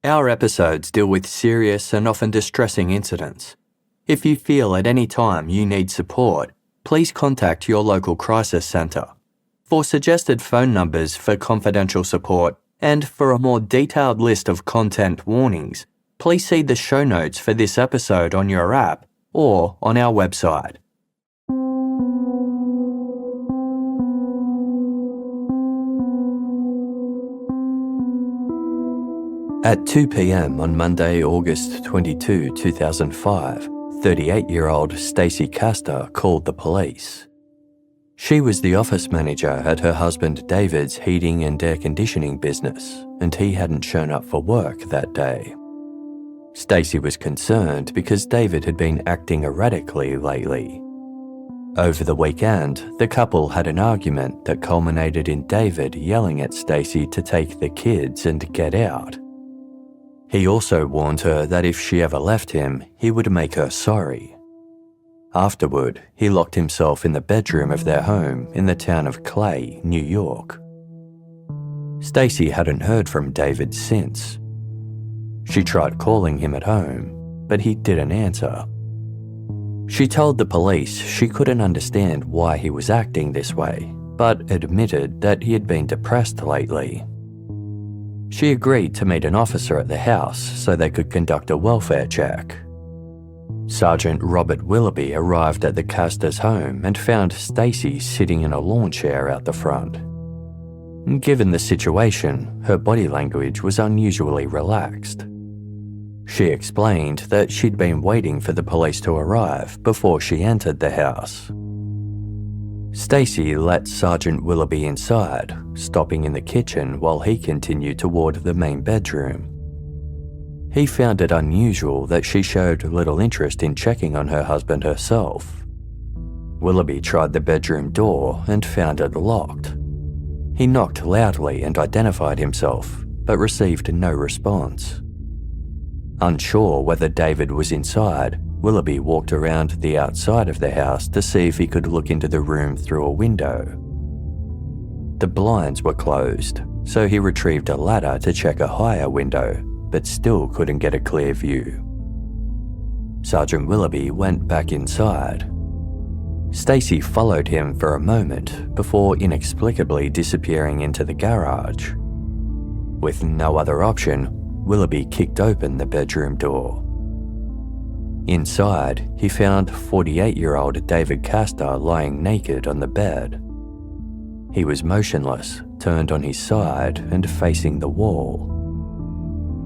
Our episodes deal with serious and often distressing incidents. If you feel at any time you need support, please contact your local crisis centre. For suggested phone numbers for confidential support and for a more detailed list of content warnings, please see the show notes for this episode on your app or on our website. At 2 p.m. on Monday, August 22, 2005, 38-year-old Stacey Castor called the police. She was the office manager at her husband David's heating and air conditioning business, and he hadn't shown up for work that day. Stacey was concerned because David had been acting erratically lately. Over the weekend, the couple had an argument that culminated in David yelling at Stacey to take the kids and get out. He also warned her that if she ever left him, he would make her sorry. Afterward, he locked himself in the bedroom of their home in the town of Clay, New York. Stacey hadn't heard from David since. She tried calling him at home, but he didn't answer. She told the police she couldn't understand why he was acting this way, but admitted that he had been depressed lately. She agreed to meet an officer at the house so they could conduct a welfare check. Sergeant Robert Willoughby arrived at the Castor's home and found Stacey sitting in a lawn chair out the front. Given the situation, her body language was unusually relaxed. She explained that she'd been waiting for the police to arrive before she entered the house. Stacey let Sergeant Willoughby inside, stopping in the kitchen while he continued toward the main bedroom. He found it unusual that she showed little interest in checking on her husband herself. Willoughby tried the bedroom door and found it locked. He knocked loudly and identified himself, but received no response. Unsure whether David was inside, Willoughby walked around the outside of the house to see if he could look into the room through a window. The blinds were closed, so he retrieved a ladder to check a higher window, but still couldn't get a clear view. Sergeant Willoughby went back inside. Stacey followed him for a moment before inexplicably disappearing into the garage. With no other option, Willoughby kicked open the bedroom door. Inside, he found 48-year-old David Castor lying naked on the bed. He was motionless, turned on his side and facing the wall.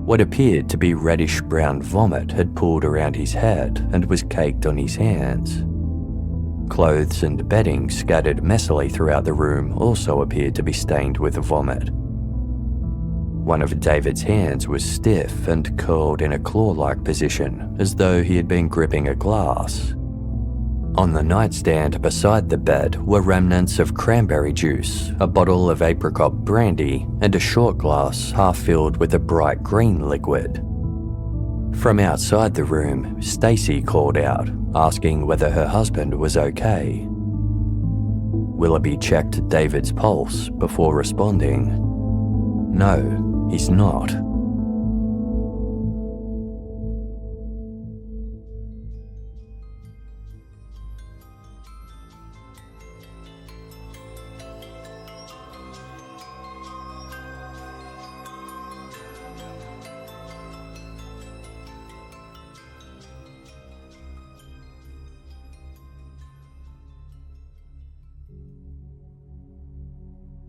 What appeared to be reddish-brown vomit had pooled around his head and was caked on his hands. Clothes and bedding scattered messily throughout the room also appeared to be stained with vomit. One of David's hands was stiff and curled in a claw-like position, as though he had been gripping a glass. On the nightstand beside the bed were remnants of cranberry juice, a bottle of apricot brandy, and a short glass half filled with a bright green liquid. From outside the room, Stacey called out, asking whether her husband was okay. Willoughby checked David's pulse before responding, "No, he's not."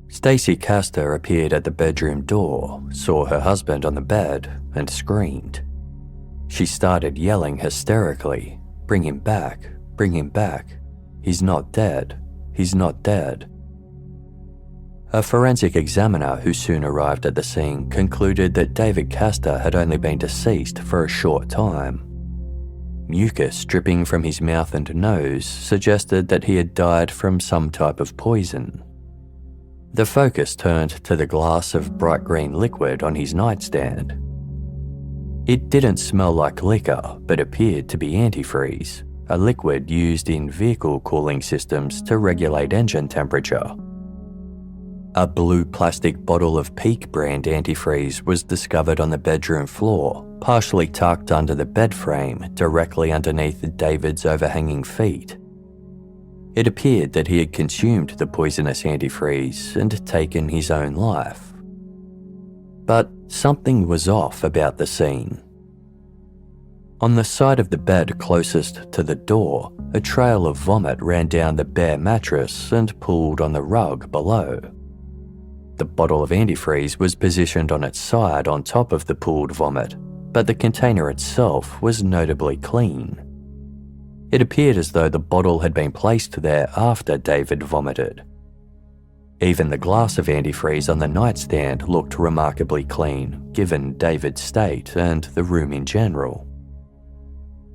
Stacey Castor appeared at the bedroom door, saw her husband on the bed, and screamed. She started yelling hysterically, "Bring him back, bring him back. He's not dead, he's not dead." A forensic examiner who soon arrived at the scene concluded that David Castor had only been deceased for a short time. Mucus dripping from his mouth and nose suggested that he had died from some type of poison. The focus turned to the glass of bright green liquid on his nightstand. It didn't smell like liquor, but appeared to be antifreeze, a liquid used in vehicle cooling systems to regulate engine temperature. A blue plastic bottle of Peak brand antifreeze was discovered on the bedroom floor, partially tucked under the bed frame, directly underneath David's overhanging feet. It appeared that he had consumed the poisonous antifreeze and taken his own life. But something was off about the scene. On the side of the bed closest to the door, a trail of vomit ran down the bare mattress and pooled on the rug below. The bottle of antifreeze was positioned on its side on top of the pooled vomit, but the container itself was notably clean. It appeared as though the bottle had been placed there after David vomited. Even the glass of antifreeze on the nightstand looked remarkably clean, given David's state and the room in general.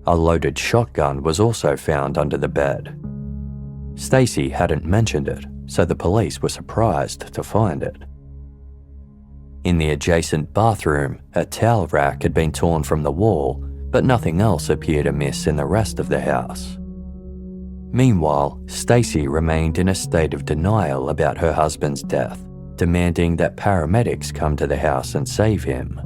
A loaded shotgun was also found under the bed. Stacey hadn't mentioned it, so the police were surprised to find it. In the adjacent bathroom, a towel rack had been torn from the wall, but nothing else appeared amiss in the rest of the house. Meanwhile, Stacey remained in a state of denial about her husband's death, demanding that paramedics come to the house and save him.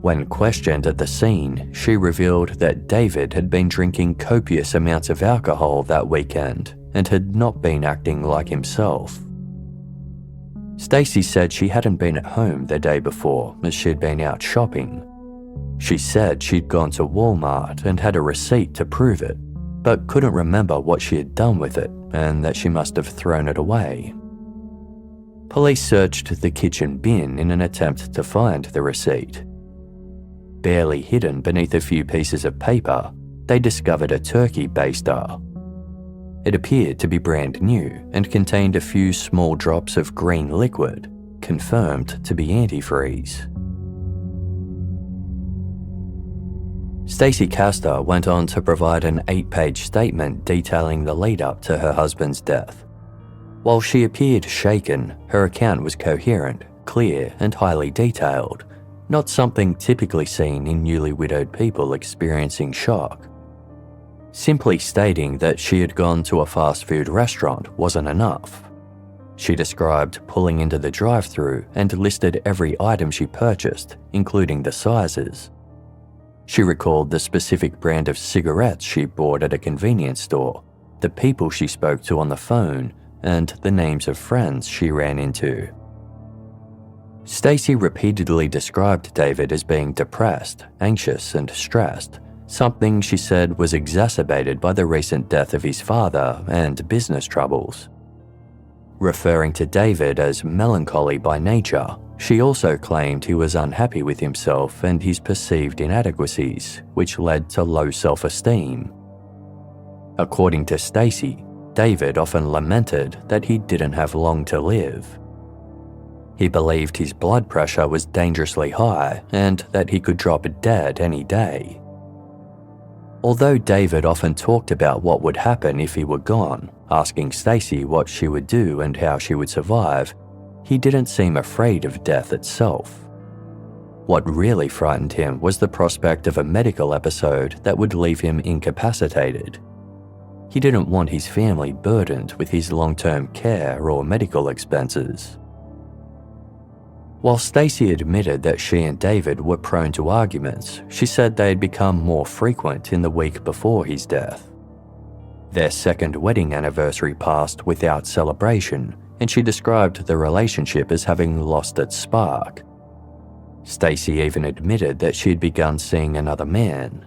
When questioned at the scene, she revealed that David had been drinking copious amounts of alcohol that weekend and had not been acting like himself. Stacey said she hadn't been at home the day before as she'd been out shopping. She said she'd gone to Walmart and had a receipt to prove it, but couldn't remember what she had done with it and that she must have thrown it away. Police searched the kitchen bin in an attempt to find the receipt. Barely hidden beneath a few pieces of paper, they discovered a turkey baster. It appeared to be brand new and contained a few small drops of green liquid, confirmed to be antifreeze. Stacey Castor went on to provide an 8-page statement detailing the lead-up to her husband's death. While she appeared shaken, her account was coherent, clear, and highly detailed, not something typically seen in newly widowed people experiencing shock. Simply stating that she had gone to a fast food restaurant wasn't enough. She described pulling into the drive-thru and listed every item she purchased, including the sizes. She recalled the specific brand of cigarettes she bought at a convenience store, the people she spoke to on the phone, and the names of friends she ran into. Stacey repeatedly described David as being depressed, anxious, and stressed, something she said was exacerbated by the recent death of his father and business troubles. Referring to David as melancholy by nature, she also claimed he was unhappy with himself and his perceived inadequacies, which led to low self-esteem. According to Stacey, David often lamented that he didn't have long to live. He believed his blood pressure was dangerously high and that he could drop dead any day. Although David often talked about what would happen if he were gone, asking Stacey what she would do and how she would survive, he didn't seem afraid of death itself. What really frightened him was the prospect of a medical episode that would leave him incapacitated. He didn't want his family burdened with his long-term care or medical expenses. While Stacey admitted that she and David were prone to arguments, she said they had become more frequent in the week before his death. Their second wedding anniversary passed without celebration, and she described the relationship as having lost its spark. Stacey even admitted that she had begun seeing another man.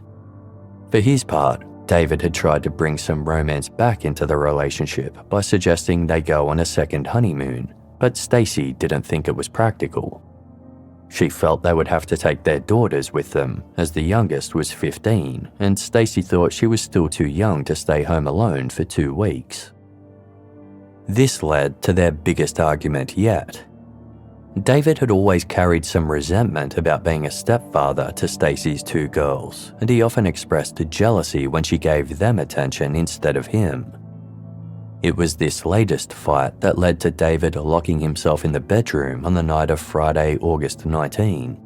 For his part, David had tried to bring some romance back into the relationship by suggesting they go on a second honeymoon, but Stacey didn't think it was practical. She felt they would have to take their daughters with them, as the youngest was 15, and Stacey thought she was still too young to stay home alone for 2 weeks. This led to their biggest argument yet. David had always carried some resentment about being a stepfather to Stacey's 2 girls, and he often expressed jealousy when she gave them attention instead of him. It was this latest fight that led to David locking himself in the bedroom on the night of Friday, August 19.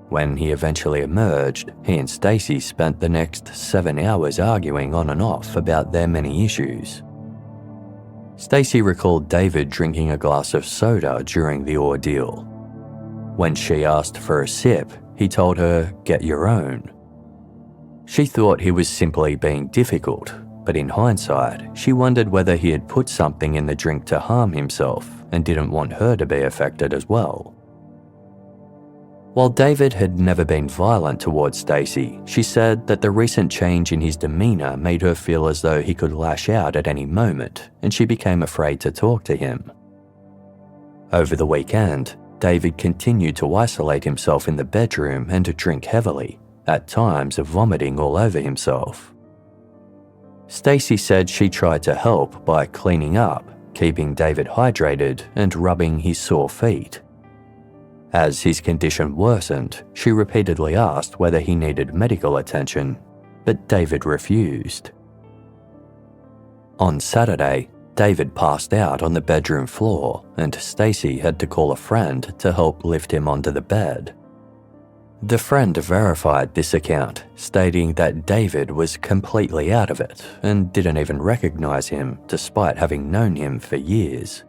When he eventually emerged, he and Stacey spent the next 7 hours arguing on and off about their many issues. Stacey recalled David drinking a glass of soda during the ordeal. When she asked for a sip, he told her, "Get your own." She thought he was simply being difficult, but in hindsight, she wondered whether he had put something in the drink to harm himself and didn't want her to be affected as well. While David had never been violent towards Stacey, she said that the recent change in his demeanour made her feel as though he could lash out at any moment, and she became afraid to talk to him. Over the weekend, David continued to isolate himself in the bedroom and to drink heavily, at times vomiting all over himself. Stacey said she tried to help by cleaning up, keeping David hydrated, and rubbing his sore feet. As his condition worsened, she repeatedly asked whether he needed medical attention, but David refused. On Saturday, David passed out on the bedroom floor, and Stacey had to call a friend to help lift him onto the bed. The friend verified this account, stating that David was completely out of it and didn't even recognize him despite having known him for years.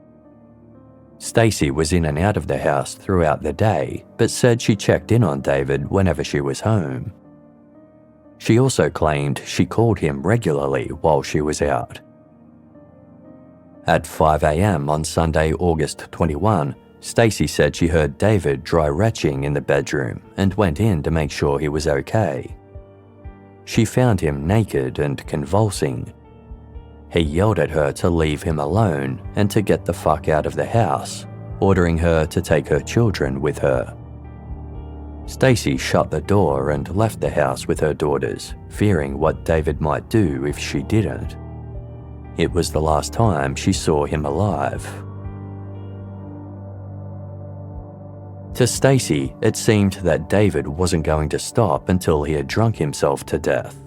Stacey was in and out of the house throughout the day, but said she checked in on David whenever she was home. She also claimed she called him regularly while she was out. At 5 a.m. on Sunday, August 21, Stacey said she heard David dry retching in the bedroom and went in to make sure he was okay. She found him naked and convulsing. He yelled at her to leave him alone and to get the fuck out of the house, ordering her to take her children with her. Stacey shut the door and left the house with her daughters, fearing what David might do if she didn't. It was the last time she saw him alive. To Stacey, it seemed that David wasn't going to stop until he had drunk himself to death.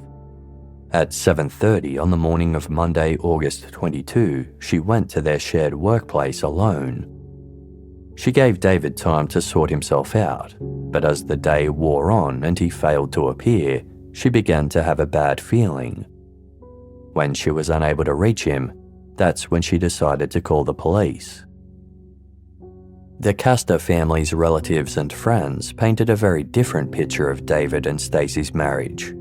At 7:30 on the morning of Monday, August 22, she went to their shared workplace alone. She gave David time to sort himself out, but as the day wore on and he failed to appear, she began to have a bad feeling. When she was unable to reach him, that's when she decided to call the police. The Castor family's relatives and friends painted a very different picture of David and Stacey's marriage.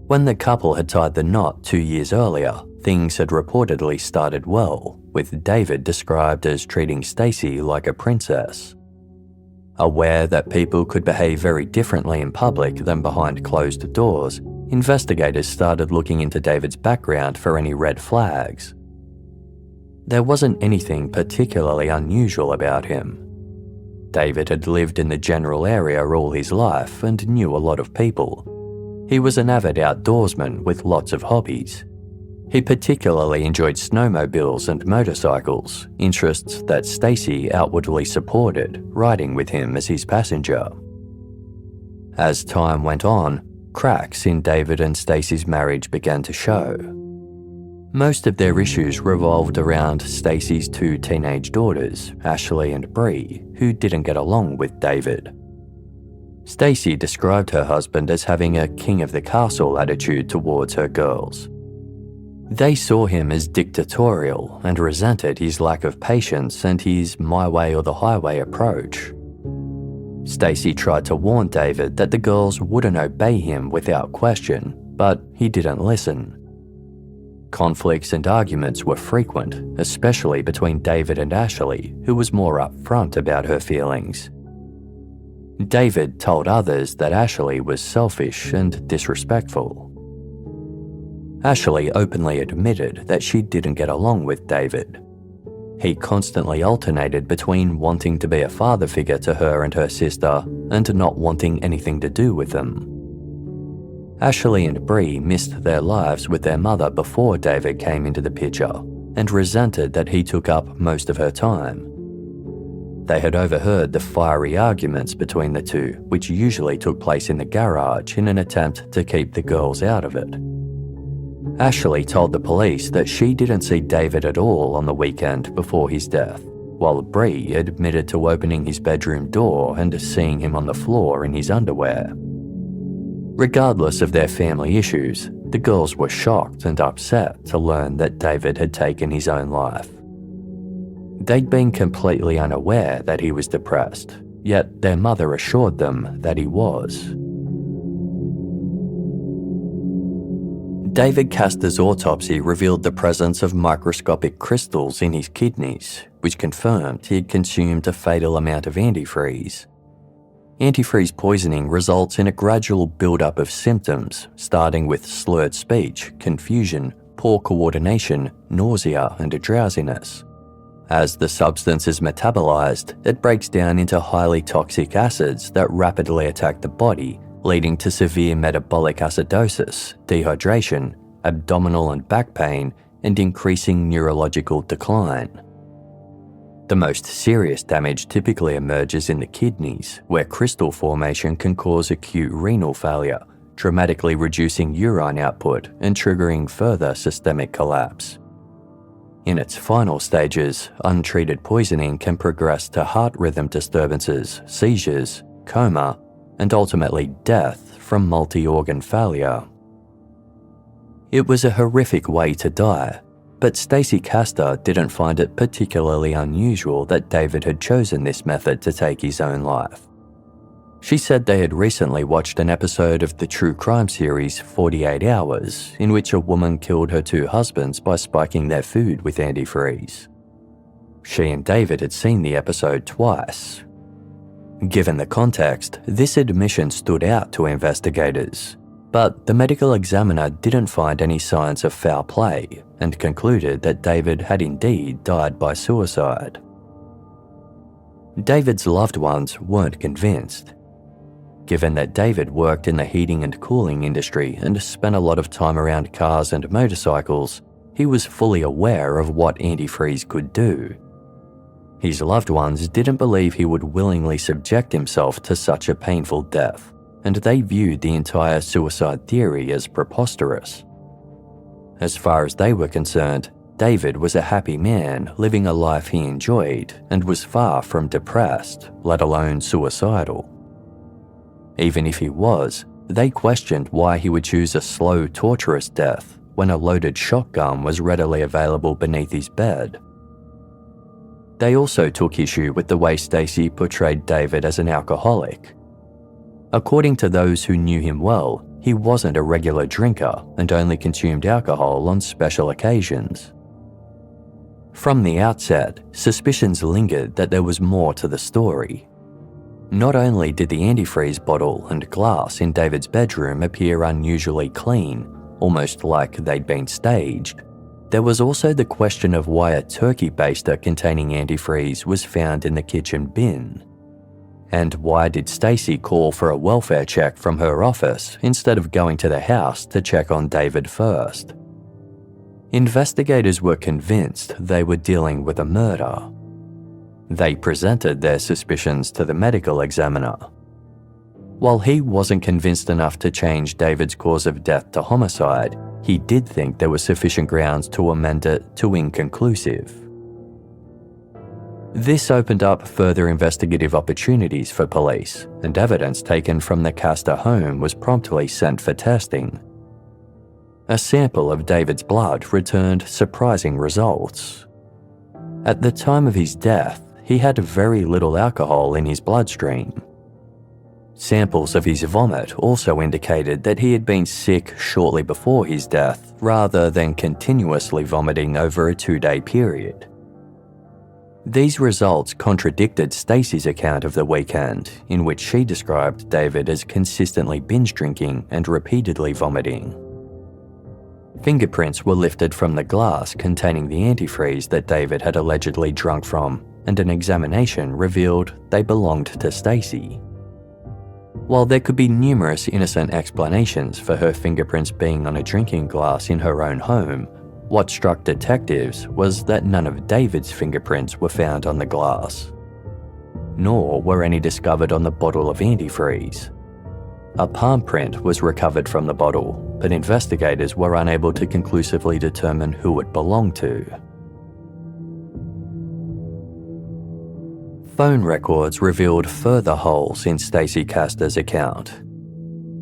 When the couple had tied the knot 2 years earlier, things had reportedly started well, with David described as treating Stacey like a princess. Aware that people could behave very differently in public than behind closed doors, investigators started looking into David's background for any red flags. There wasn't anything particularly unusual about him. David had lived in the general area all his life and knew a lot of people. He was an avid outdoorsman with lots of hobbies. He particularly enjoyed snowmobiles and motorcycles, interests that Stacey outwardly supported, riding with him as his passenger. As time went on, cracks in David and Stacey's marriage began to show. Most of their issues revolved around Stacey's 2 teenage daughters, Ashley and Bree, who didn't get along with David. Stacey described her husband as having a king of the castle attitude towards her girls. They saw him as dictatorial and resented his lack of patience and his my way or the highway approach. Stacey tried to warn David that the girls wouldn't obey him without question, but he didn't listen. Conflicts and arguments were frequent, especially between David and Ashley, who was more upfront about her feelings. David told others that Ashley was selfish and disrespectful. Ashley openly admitted that she didn't get along with David. He constantly alternated between wanting to be a father figure to her and her sister and not wanting anything to do with them. Ashley and Bree missed their lives with their mother before David came into the picture and resented that he took up most of her time. They had overheard the fiery arguments between the two, which usually took place in the garage in an attempt to keep the girls out of it. Ashley told the police that she didn't see David at all on the weekend before his death, while Bree admitted to opening his bedroom door and seeing him on the floor in his underwear. Regardless of their family issues, The girls were shocked and upset to learn that David had taken his own life. They'd been completely unaware that he was depressed, yet their mother assured them that he was. David Castor's autopsy revealed the presence of microscopic crystals in his kidneys, which confirmed he had consumed a fatal amount of antifreeze. Antifreeze poisoning results in a gradual build-up of symptoms, starting with slurred speech, confusion, poor coordination, nausea, and drowsiness. As the substance is metabolized, it breaks down into highly toxic acids that rapidly attack the body, leading to severe metabolic acidosis, dehydration, abdominal and back pain, and increasing neurological decline. The most serious damage typically emerges in the kidneys, where crystal formation can cause acute renal failure, dramatically reducing urine output and triggering further systemic collapse. In its final stages, untreated poisoning can progress to heart rhythm disturbances, seizures, coma, and ultimately death from multi-organ failure. It was a horrific way to die, but Stacey Castor didn't find it particularly unusual that David had chosen this method to take his own life. She said they had recently watched an episode of the true crime series 48 Hours, in which a woman killed her two husbands by spiking their food with antifreeze. She and David had seen the episode twice. Given the context, this admission stood out to investigators, but the medical examiner didn't find any signs of foul play and concluded that David had indeed died by suicide. David's loved ones weren't convinced. Given that David worked in the heating and cooling industry and spent a lot of time around cars and motorcycles, he was fully aware of what antifreeze could do. His loved ones didn't believe he would willingly subject himself to such a painful death, and they viewed the entire suicide theory as preposterous. As far as they were concerned, David was a happy man living a life he enjoyed and was far from depressed, let alone suicidal. Even if he was, they questioned why he would choose a slow, torturous death when a loaded shotgun was readily available beneath his bed. They also took issue with the way Stacey portrayed David as an alcoholic. According to those who knew him well, he wasn't a regular drinker and only consumed alcohol on special occasions. From the outset, suspicions lingered that there was more to the story. Not only did the antifreeze bottle and glass in David's bedroom appear unusually clean, almost like they'd been staged, there was also the question of why a turkey baster containing antifreeze was found in the kitchen bin. And why did Stacey call for a welfare check from her office instead of going to the house to check on David first? Investigators were convinced they were dealing with a murder. They presented their suspicions to the medical examiner. While he wasn't convinced enough to change David's cause of death to homicide, he did think there were sufficient grounds to amend it to inconclusive. This opened up further investigative opportunities for police, and evidence taken from the Castor home was promptly sent for testing. A sample of David's blood returned surprising results. At the time of his death, he had very little alcohol in his bloodstream. Samples of his vomit also indicated that he had been sick shortly before his death, rather than continuously vomiting over a 2-day period. These results contradicted Stacey's account of the weekend, in which she described David as consistently binge drinking and repeatedly vomiting. Fingerprints were lifted from the glass containing the antifreeze that David had allegedly drunk from, and an examination revealed they belonged to Stacey. While there could be numerous innocent explanations for her fingerprints being on a drinking glass in her own home, what struck detectives was that none of David's fingerprints were found on the glass. Nor were any discovered on the bottle of antifreeze. A palm print was recovered from the bottle, but investigators were unable to conclusively determine who it belonged to. Phone records revealed further holes in Stacey Castor's account.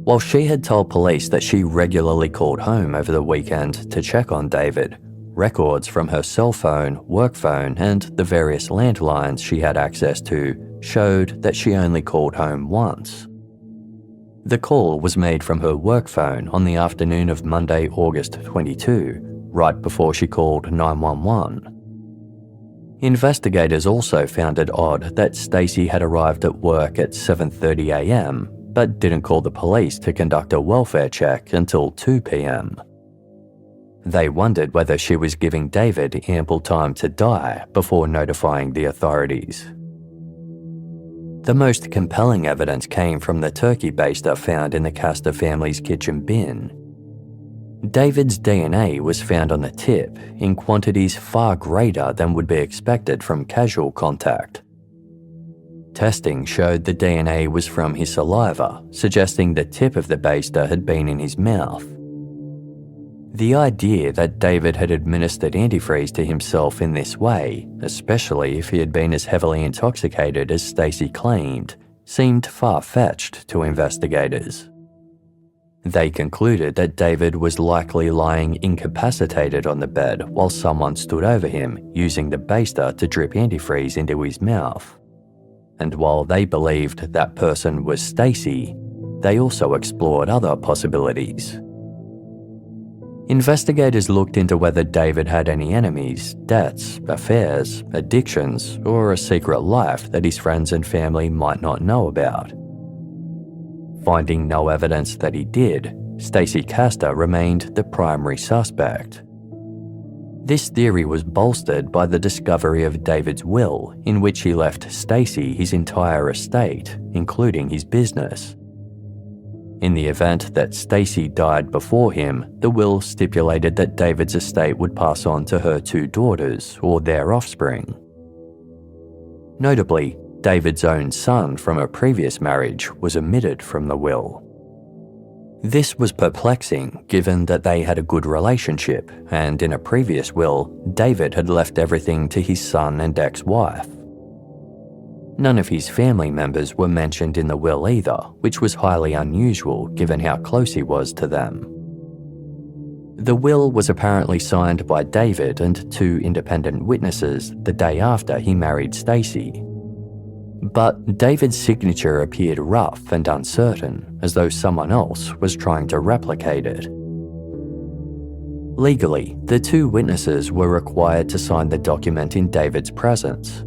While she had told police that she regularly called home over the weekend to check on David, records from her cell phone, work phone, and the various landlines she had access to showed that she only called home once. The call was made from her work phone on the afternoon of Monday, August 22, right before she called 911. Investigators also found it odd that Stacey had arrived at work at 7:30 a.m. but didn't call the police to conduct a welfare check until 2 p.m. They wondered whether she was giving David ample time to die before notifying the authorities. The most compelling evidence came from the turkey baster found in the Castor family's kitchen bin. David's DNA was found on the tip in quantities far greater than would be expected from casual contact. Testing showed the DNA was from his saliva, suggesting the tip of the baster had been in his mouth. The idea that David had administered antifreeze to himself in this way, especially if he had been as heavily intoxicated as Stacey claimed, seemed far-fetched to investigators. They concluded that David was likely lying incapacitated on the bed while someone stood over him using the baster to drip antifreeze into his mouth. And while they believed that person was Stacey, they also explored other possibilities. Investigators looked into whether David had any enemies, debts, affairs, addictions, or a secret life that his friends and family might not know about. Finding no evidence that he did, Stacey Castor remained the primary suspect. This theory was bolstered by the discovery of David's will, in which he left Stacey his entire estate, including his business. In the event that Stacey died before him, the will stipulated that David's estate would pass on to her 2 daughters or their offspring. Notably, David's own son from a previous marriage was omitted from the will. This was perplexing given that they had a good relationship, and in a previous will, David had left everything to his son and ex-wife. None of his family members were mentioned in the will either, which was highly unusual given how close he was to them. The will was apparently signed by David and 2 independent witnesses the day after he married Stacey. But David's signature appeared rough and uncertain, as though someone else was trying to replicate it. Legally, the 2 witnesses were required to sign the document in David's presence.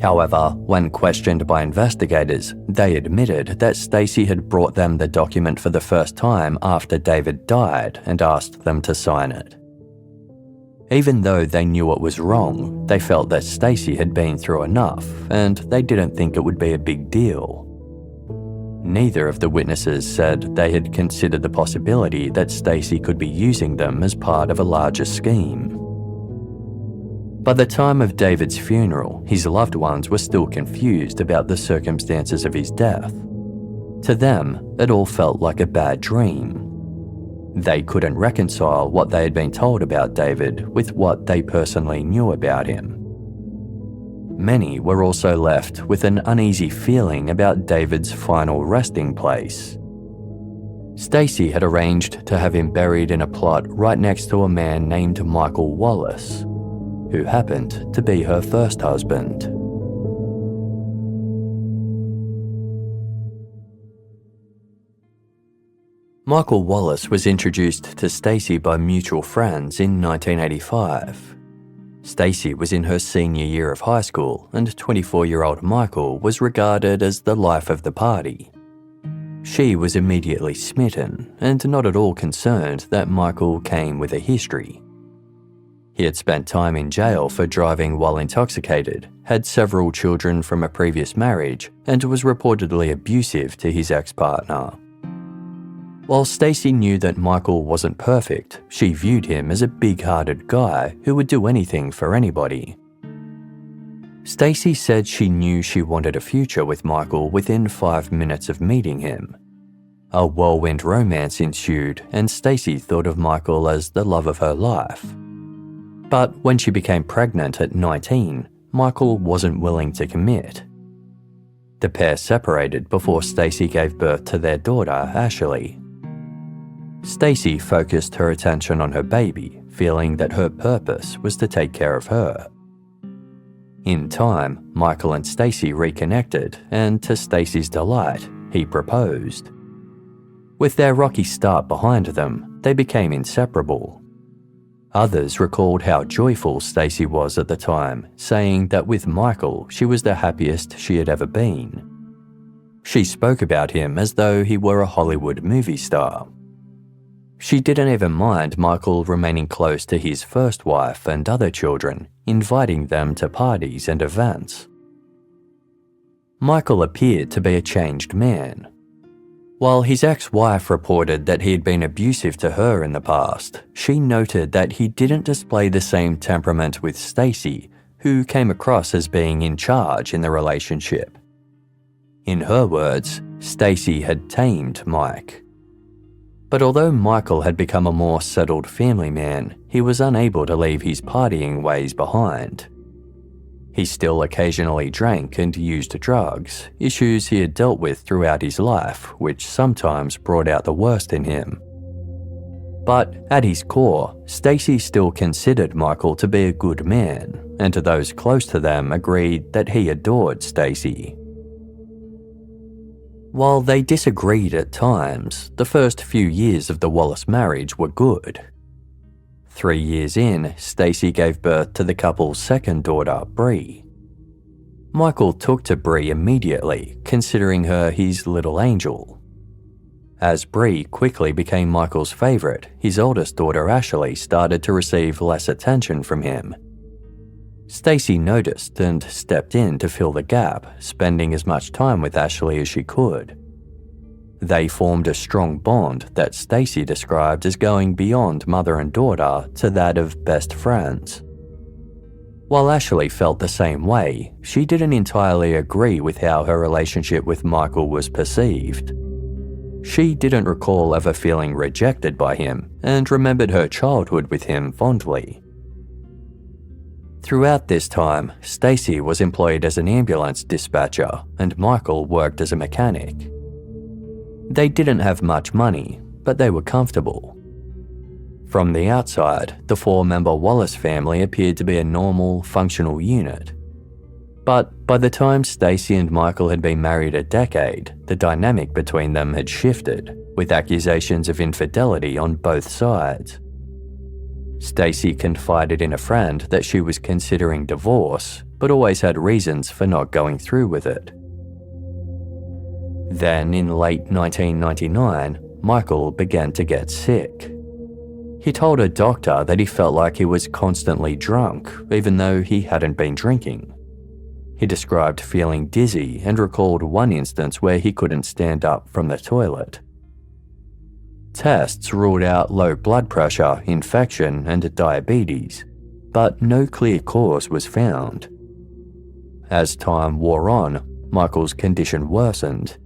However, when questioned by investigators, they admitted that Stacey had brought them the document for the first time after David died and asked them to sign it. Even though they knew it was wrong, they felt that Stacey had been through enough, and they didn't think it would be a big deal. Neither of the witnesses said they had considered the possibility that Stacey could be using them as part of a larger scheme. By the time of David's funeral, his loved ones were still confused about the circumstances of his death. To them, it all felt like a bad dream. They couldn't reconcile what they had been told about David with what they personally knew about him. Many were also left with an uneasy feeling about David's final resting place. Stacey had arranged to have him buried in a plot right next to a man named Michael Wallace, who happened to be her first husband. Michael Wallace was introduced to Stacey by mutual friends in 1985. Stacey was in her senior year of high school, and 24-year-old Michael was regarded as the life of the party. She was immediately smitten, and not at all concerned that Michael came with a history. He had spent time in jail for driving while intoxicated, had several children from a previous marriage, and was reportedly abusive to his ex-partner. While Stacey knew that Michael wasn't perfect, she viewed him as a big-hearted guy who would do anything for anybody. Stacey said she knew she wanted a future with Michael within 5 minutes of meeting him. A whirlwind romance ensued, and Stacey thought of Michael as the love of her life. But when she became pregnant at 19, Michael wasn't willing to commit. The pair separated before Stacey gave birth to their daughter, Ashley. Stacey focused her attention on her baby, feeling that her purpose was to take care of her. In time, Michael and Stacey reconnected, and to Stacey's delight, he proposed. With their rocky start behind them, they became inseparable. Others recalled how joyful Stacey was at the time, saying that with Michael, she was the happiest she had ever been. She spoke about him as though he were a Hollywood movie star. She didn't even mind Michael remaining close to his first wife and other children, inviting them to parties and events. Michael appeared to be a changed man. While his ex-wife reported that he had been abusive to her in the past, she noted that he didn't display the same temperament with Stacey, who came across as being in charge in the relationship. In her words, Stacey had tamed Mike. But although Michael had become a more settled family man, he was unable to leave his partying ways behind. He still occasionally drank and used drugs, issues he had dealt with throughout his life, which sometimes brought out the worst in him. But at his core, Stacey still considered Michael to be a good man, and to those close to them agreed that he adored Stacey. While they disagreed at times, the first few years of the Wallace marriage were good. 3 years in, Stacey gave birth to the couple's second daughter, Bree. Michael took to Bree immediately, considering her his little angel. As Bree quickly became Michael's favourite, his oldest daughter Ashley started to receive less attention from him. Stacey noticed and stepped in to fill the gap, spending as much time with Ashley as she could. They formed a strong bond that Stacey described as going beyond mother and daughter to that of best friends. While Ashley felt the same way, she didn't entirely agree with how her relationship with Michael was perceived. She didn't recall ever feeling rejected by him and remembered her childhood with him fondly. Throughout this time, Stacey was employed as an ambulance dispatcher and Michael worked as a mechanic. They didn't have much money, but they were comfortable. From the outside, the 4-member Wallace family appeared to be a normal, functional unit. But by the time Stacey and Michael had been married a decade, the dynamic between them had shifted, with accusations of infidelity on both sides. Stacey confided in a friend that she was considering divorce, but always had reasons for not going through with it. Then, in late 1999, Michael began to get sick. He told a doctor that he felt like he was constantly drunk, even though he hadn't been drinking. He described feeling dizzy and recalled one instance where he couldn't stand up from the toilet. Tests ruled out low blood pressure, infection, and diabetes, but no clear cause was found. As time wore on, Michael's condition worsened.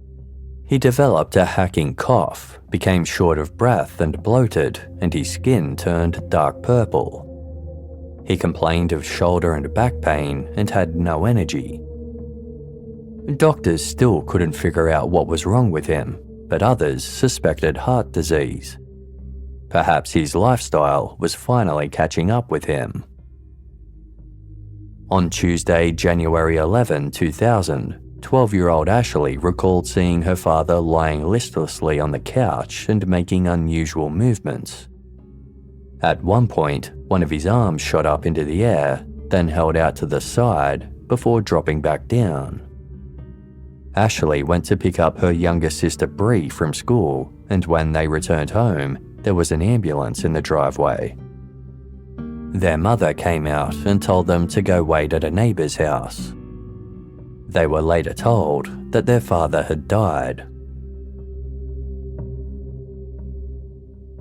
He developed a hacking cough, became short of breath and bloated, and his skin turned dark purple. He complained of shoulder and back pain and had no energy. Doctors still couldn't figure out what was wrong with him, but others suspected heart disease. Perhaps his lifestyle was finally catching up with him. On Tuesday, January 11, 2000, 12-year-old Ashley recalled seeing her father lying listlessly on the couch and making unusual movements. At one point, one of his arms shot up into the air, then held out to the side before dropping back down. Ashley went to pick up her younger sister Bree from school, and when they returned home, there was an ambulance in the driveway. Their mother came out and told them to go wait at a neighbour's house. They were later told that their father had died.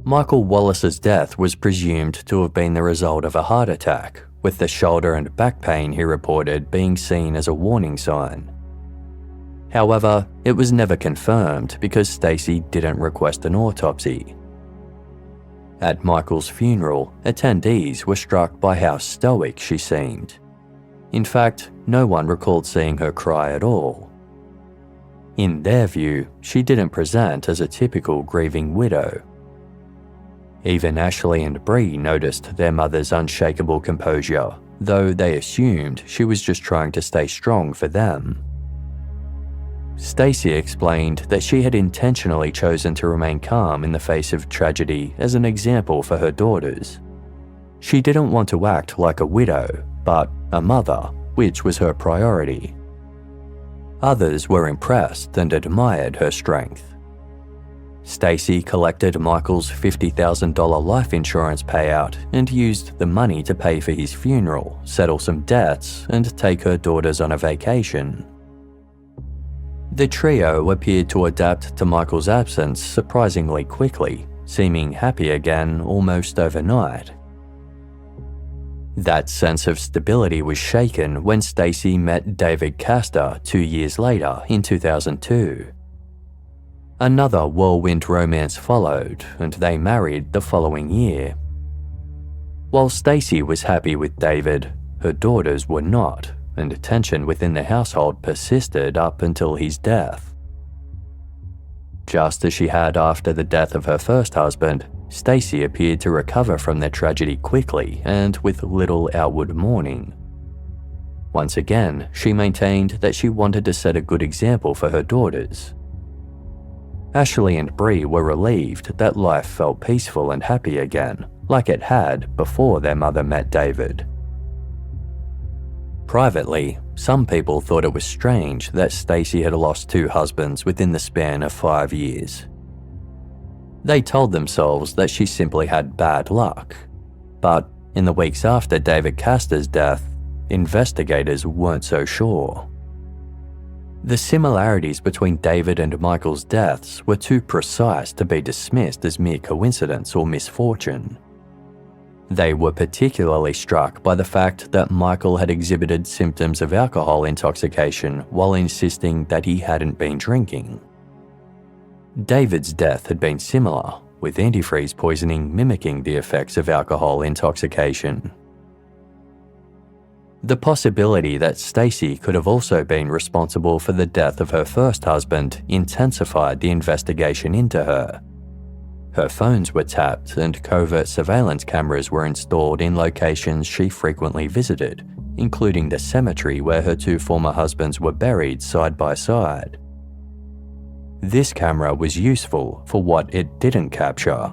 Michael Wallace's death was presumed to have been the result of a heart attack, with the shoulder and back pain he reported being seen as a warning sign. However, it was never confirmed because Stacey didn't request an autopsy. At Michael's funeral, attendees were struck by how stoic she seemed. In fact, no one recalled seeing her cry at all. In their view, she didn't present as a typical grieving widow. Even Ashley and Bree noticed their mother's unshakable composure, though they assumed she was just trying to stay strong for them. Stacey explained that she had intentionally chosen to remain calm in the face of tragedy as an example for her daughters. She didn't want to act like a widow, but a mother, which was her priority. Others were impressed and admired her strength. Stacey collected Michael's $50,000 life insurance payout and used the money to pay for his funeral, settle some debts, and take her daughters on a vacation. The trio appeared to adapt to Michael's absence surprisingly quickly, seeming happy again almost overnight. That sense of stability was shaken when Stacey met David Castor 2 years later in 2002. Another whirlwind romance followed, and they married the following year. While Stacey was happy with David, her daughters were not, and tension within the household persisted up until his death. Just as she had after the death of her first husband, Stacey appeared to recover from their tragedy quickly and with little outward mourning. Once again, she maintained that she wanted to set a good example for her daughters. Ashley and Bree were relieved that life felt peaceful and happy again, like it had before their mother met David. Privately, some people thought it was strange that Stacey had lost 2 husbands within the span of 5 years. They told themselves that she simply had bad luck. But in the weeks after David Castor's death, investigators weren't so sure. The similarities between David and Michael's deaths were too precise to be dismissed as mere coincidence or misfortune. They were particularly struck by the fact that Michael had exhibited symptoms of alcohol intoxication while insisting that he hadn't been drinking. David's death had been similar, with antifreeze poisoning mimicking the effects of alcohol intoxication. The possibility that Stacey could have also been responsible for the death of her first husband intensified the investigation into her. Her phones were tapped and covert surveillance cameras were installed in locations she frequently visited, including the cemetery where her 2 former husbands were buried side by side. This camera was useful for what it didn't capture.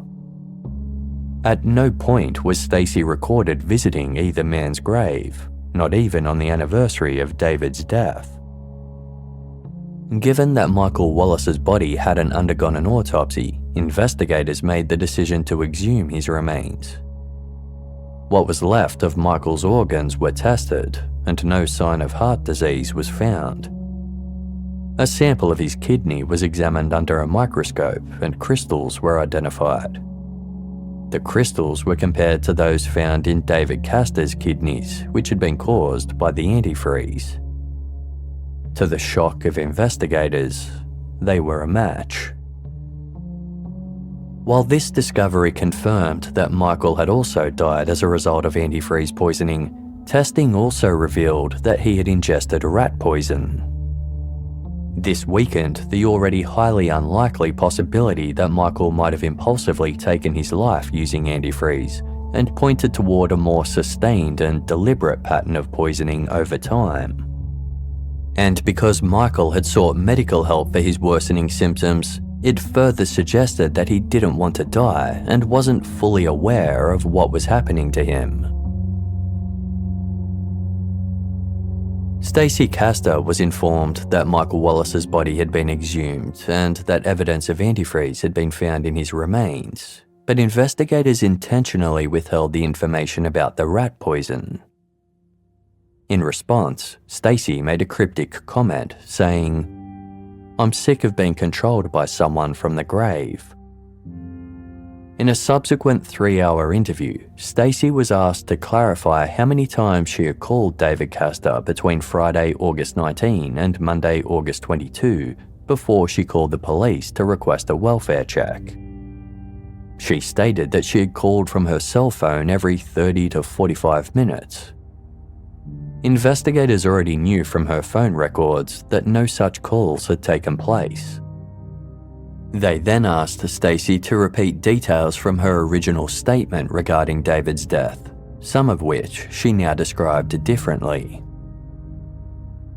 At no point was Stacey recorded visiting either man's grave, not even on the anniversary of David's death. Given that Michael Wallace's body hadn't undergone an autopsy, investigators made the decision to exhume his remains. What was left of Michael's organs were tested, and no sign of heart disease was found. A sample of his kidney was examined under a microscope and crystals were identified. The crystals were compared to those found in David Castor's kidneys, which had been caused by the antifreeze. To the shock of investigators, they were a match. While this discovery confirmed that Michael had also died as a result of antifreeze poisoning, testing also revealed that he had ingested rat poison. This weakened the already highly unlikely possibility that Michael might have impulsively taken his life using antifreeze, and pointed toward a more sustained and deliberate pattern of poisoning over time. And because Michael had sought medical help for his worsening symptoms, it further suggested that he didn't want to die and wasn't fully aware of what was happening to him. Stacey Castor was informed that Michael Wallace's body had been exhumed and that evidence of antifreeze had been found in his remains, but investigators intentionally withheld the information about the rat poison. In response, Stacey made a cryptic comment saying, "I'm sick of being controlled by someone from the grave." In a subsequent 3-hour interview, Stacey was asked to clarify how many times she had called David Castor between Friday, August 19 and Monday, August 22, before she called the police to request a welfare check. She stated that she had called from her cell phone every 30 to 45 minutes. Investigators already knew from her phone records that no such calls had taken place. They then asked Stacey to repeat details from her original statement regarding David's death, some of which she now described differently.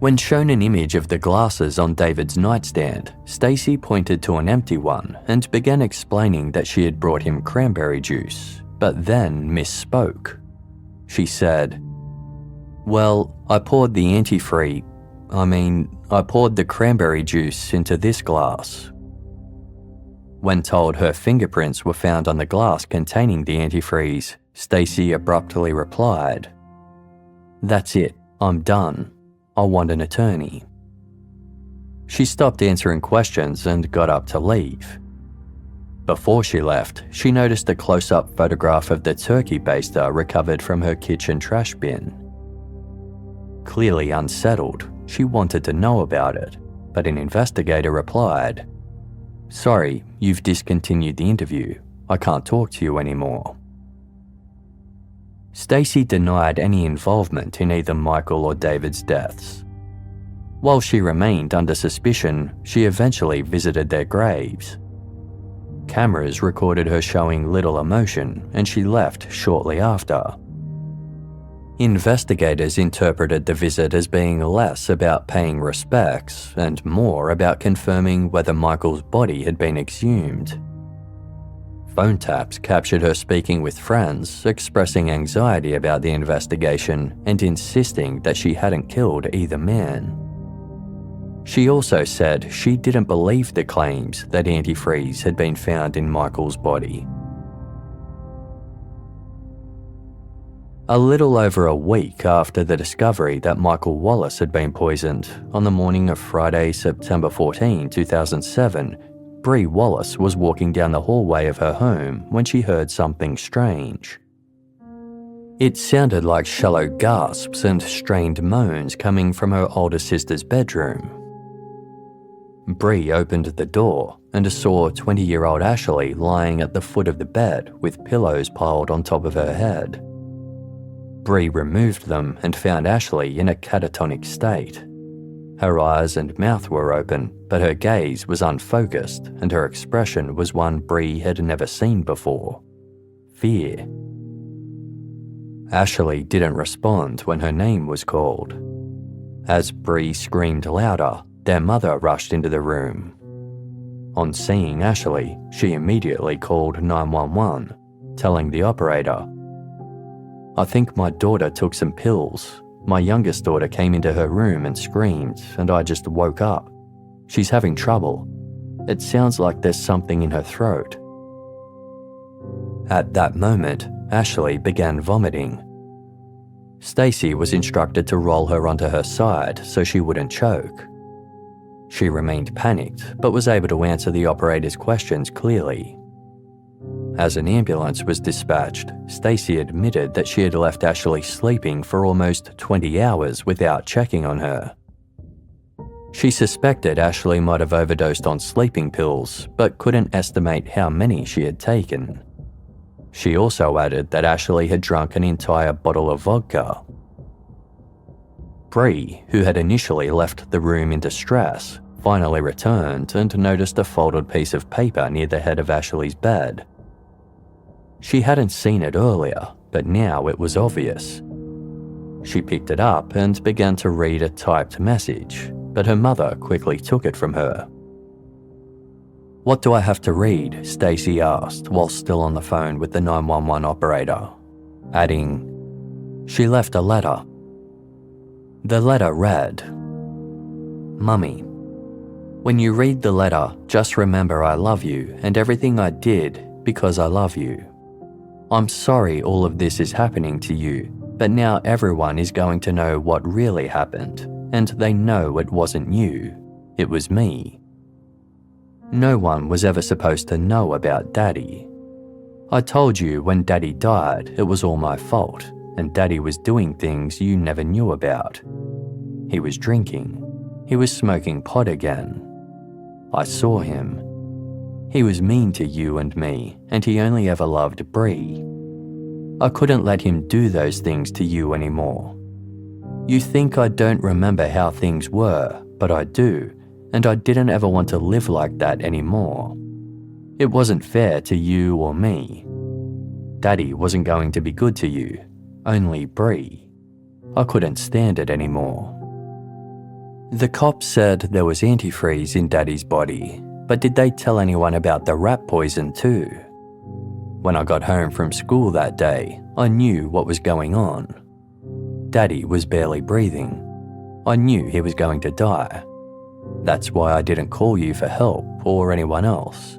When shown an image of the glasses on David's nightstand, Stacey pointed to an empty one and began explaining that she had brought him cranberry juice, but then misspoke. She said, "Well, I poured the cranberry juice into this glass." When told her fingerprints were found on the glass containing the antifreeze, Stacey abruptly replied, "That's it, I'm done. I want an attorney." She stopped answering questions and got up to leave. Before she left, she noticed a close-up photograph of the turkey baster recovered from her kitchen trash bin. Clearly unsettled, she wanted to know about it, but an investigator replied, "Sorry, you've discontinued the interview. I can't talk to you anymore." Stacey denied any involvement in either Michael or David's deaths. While she remained under suspicion, she eventually visited their graves. Cameras recorded her showing little emotion, and she left shortly after. Investigators interpreted the visit as being less about paying respects and more about confirming whether Michael's body had been exhumed. Phone taps captured her speaking with friends, expressing anxiety about the investigation and insisting that she hadn't killed either man. She also said she didn't believe the claims that antifreeze had been found in Michael's body. A little over a week after the discovery that Michael Wallace had been poisoned, on the morning of Friday, September 14, 2007, Bree Wallace was walking down the hallway of her home when she heard something strange. It sounded like shallow gasps and strained moans coming from her older sister's bedroom. Bree opened the door and saw 20-year-old Ashley lying at the foot of the bed with pillows piled on top of her head. Bree removed them and found Ashley in a catatonic state. Her eyes and mouth were open, but her gaze was unfocused and her expression was one Bree had never seen before: fear. Ashley didn't respond when her name was called. As Bree screamed louder, their mother rushed into the room. On seeing Ashley, she immediately called 911, telling the operator, "I think my daughter took some pills. My youngest daughter came into her room and screamed, and I just woke up. She's having trouble. It sounds like there's something in her throat." At that moment, Ashley began vomiting. Stacey was instructed to roll her onto her side so she wouldn't choke. She remained panicked, but was able to answer the operator's questions clearly. As an ambulance was dispatched, Stacey admitted that she had left Ashley sleeping for almost 20 hours without checking on her. She suspected Ashley might have overdosed on sleeping pills, but couldn't estimate how many she had taken. She also added that Ashley had drunk an entire bottle of vodka. Bree, who had initially left the room in distress, finally returned and noticed a folded piece of paper near the head of Ashley's bed. She hadn't seen it earlier, but now it was obvious. She picked it up and began to read a typed message, but her mother quickly took it from her. "What do I have to read?" Stacey asked while still on the phone with the 911 operator, adding, "She left a letter." The letter read, "Mummy, when you read the letter, just remember I love you and everything I did because I love you. I'm sorry all of this is happening to you, but now everyone is going to know what really happened, and they know it wasn't you, it was me. No one was ever supposed to know about Daddy. I told you when Daddy died it was all my fault, and Daddy was doing things you never knew about. He was drinking. He was smoking pot again. I saw him. He was mean to you and me, and he only ever loved Bree. I couldn't let him do those things to you anymore. You think I don't remember how things were, but I do, and I didn't ever want to live like that anymore. It wasn't fair to you or me. Daddy wasn't going to be good to you, only Bree. I couldn't stand it anymore. The cops said there was antifreeze in Daddy's body, but did they tell anyone about the rat poison too? When I got home from school that day, I knew what was going on. Daddy was barely breathing. I knew he was going to die. That's why I didn't call you for help or anyone else.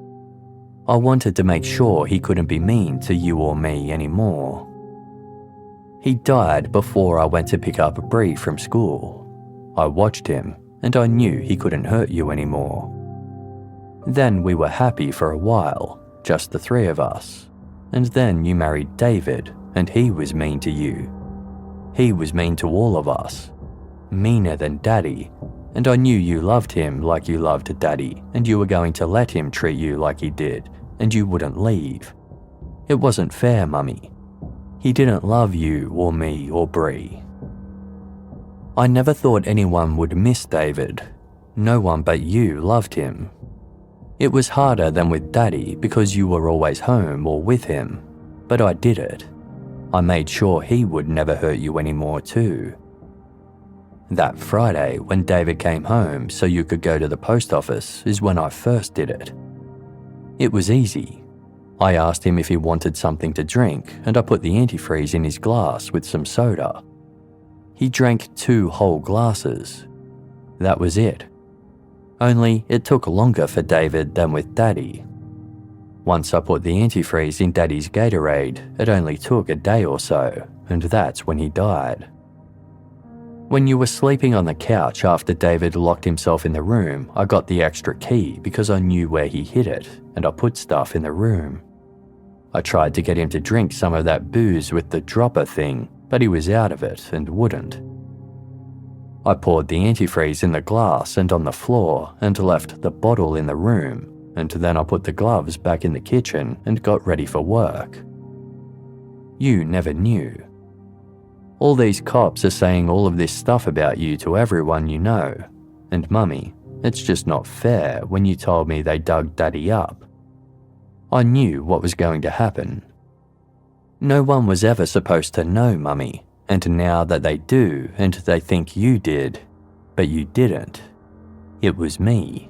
I wanted to make sure he couldn't be mean to you or me anymore. He died before I went to pick up Bree from school. I watched him, and I knew he couldn't hurt you anymore. Then we were happy for a while, just the three of us. And then you married David, and he was mean to you. He was mean to all of us. Meaner than Daddy, and I knew you loved him like you loved Daddy, and you were going to let him treat you like he did, and you wouldn't leave. It wasn't fair, Mummy. He didn't love you or me or Bree. I never thought anyone would miss David. No one but you loved him. It was harder than with Daddy because you were always home or with him, but I did it. I made sure he would never hurt you anymore too. That Friday when David came home so you could go to the post office is when I first did it. It was easy. I asked him if he wanted something to drink and I put the antifreeze in his glass with some soda. He drank 2 whole glasses. That was it. Only it took longer for David than with Daddy. Once I put the antifreeze in Daddy's Gatorade, it only took a day or so, and that's when he died. When you were sleeping on the couch after David locked himself in the room, I got the extra key because I knew where he hid it, and I put stuff in the room. I tried to get him to drink some of that booze with the dropper thing, but he was out of it and wouldn't. I poured the antifreeze in the glass and on the floor and left the bottle in the room, and then I put the gloves back in the kitchen and got ready for work. You never knew. All these cops are saying all of this stuff about you to everyone you know, and Mummy, it's just not fair when you told me they dug Daddy up. I knew what was going to happen. No one was ever supposed to know, Mummy, and now that they do and they think you did, but you didn't, it was me.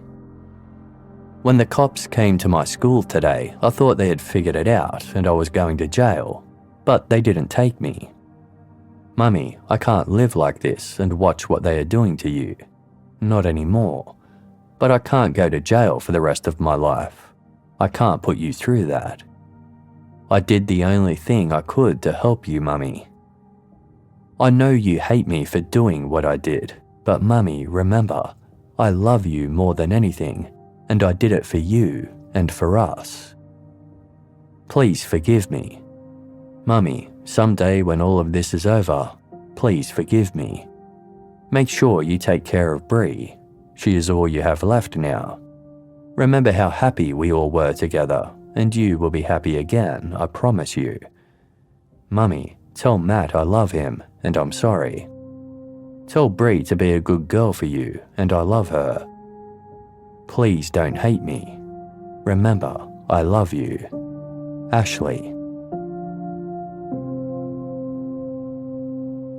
When the cops came to my school today, I thought they had figured it out and I was going to jail, but they didn't take me. Mummy, I can't live like this and watch what they are doing to you. Not anymore. But I can't go to jail for the rest of my life. I can't put you through that. I did the only thing I could to help you, Mummy. I know you hate me for doing what I did, but Mummy, remember, I love you more than anything, and I did it for you and for us. Please forgive me. Mummy, someday when all of this is over, please forgive me. Make sure you take care of Bree. She is all you have left now. Remember how happy we all were together, and you will be happy again, I promise you. Mummy, tell Matt I love him, and I'm sorry. Tell Bree to be a good girl for you, and I love her. Please don't hate me. Remember, I love you. Ashley.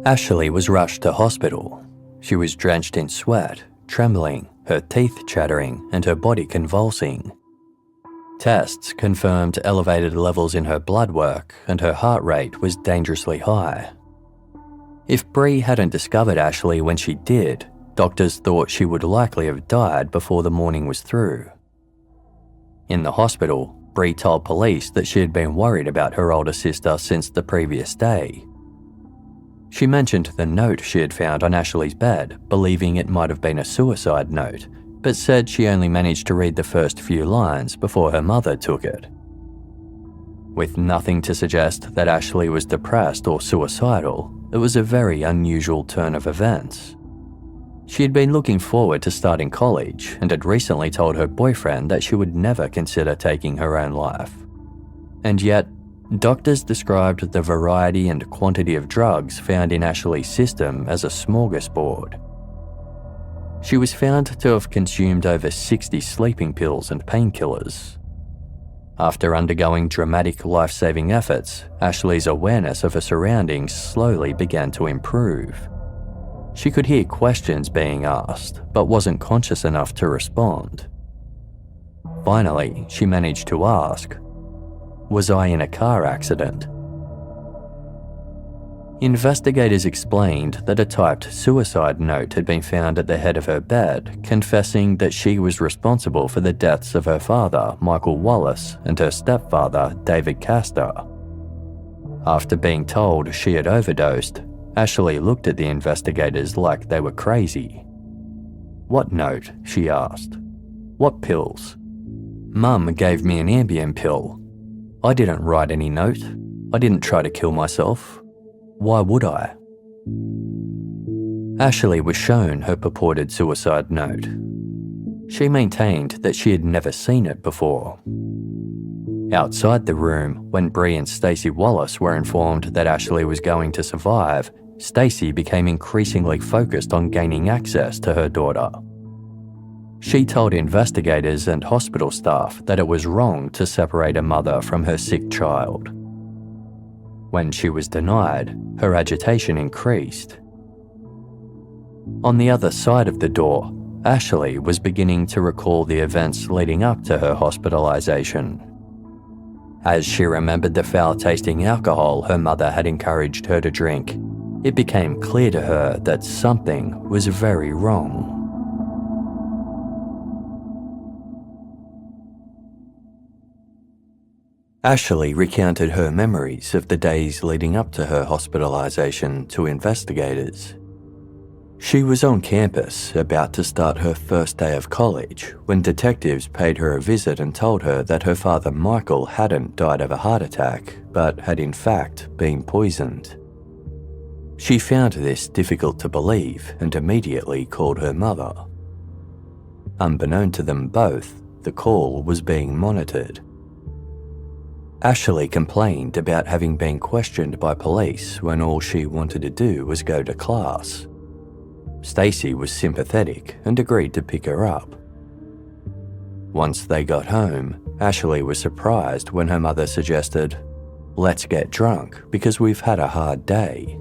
Ashley was rushed to hospital. She was drenched in sweat, trembling, her teeth chattering, and her body convulsing. Tests confirmed elevated levels in her blood work, and her heart rate was dangerously high. If Bree hadn't discovered Ashley when she did, doctors thought she would likely have died before the morning was through. In the hospital, Bree told police that she had been worried about her older sister since the previous day. She mentioned the note she had found on Ashley's bed, believing it might have been a suicide note, but said she only managed to read the first few lines before her mother took it. With nothing to suggest that Ashley was depressed or suicidal, it was a very unusual turn of events. She had been looking forward to starting college and had recently told her boyfriend that she would never consider taking her own life. And yet, Doctors described the variety and quantity of drugs found in Ashley's system as a smorgasbord. She was found to have consumed over 60 sleeping pills and painkillers. After undergoing dramatic life-saving efforts, Ashley's awareness of her surroundings slowly began to improve. She could hear questions being asked, but wasn't conscious enough to respond. Finally, she managed to ask, "Was I in a car accident?" Investigators explained that a typed suicide note had been found at the head of her bed, confessing that she was responsible for the deaths of her father, Michael Wallace, and her stepfather, David Castor. After being told she had overdosed, Ashley looked at the investigators like they were crazy. "What note?" she asked. "What pills?" "Mum gave me an Ambien pill. I didn't write any note. I didn't try to kill myself. Why would I?" Ashley was shown her purported suicide note. She maintained that she had never seen it before. Outside the room, when Bree and Stacey Wallace were informed that Ashley was going to survive, Stacey became increasingly focused on gaining access to her daughter. She told investigators and hospital staff that it was wrong to separate a mother from her sick child. When she was denied, her agitation increased. On the other side of the door, Ashley was beginning to recall the events leading up to her hospitalization. As she remembered the foul-tasting alcohol her mother had encouraged her to drink, it became clear to her that something was very wrong. Ashley recounted her memories of the days leading up to her hospitalization to investigators. She was on campus, about to start her first day of college, when detectives paid her a visit and told her that her father Michael hadn't died of a heart attack, but had in fact been poisoned. She found this difficult to believe and immediately called her mother. Unbeknown to them both, the call was being monitored. Ashley complained about having been questioned by police when all she wanted to do was go to class. Stacey was sympathetic and agreed to pick her up. Once they got home, Ashley was surprised when her mother suggested, "Let's get drunk because we've had a hard day."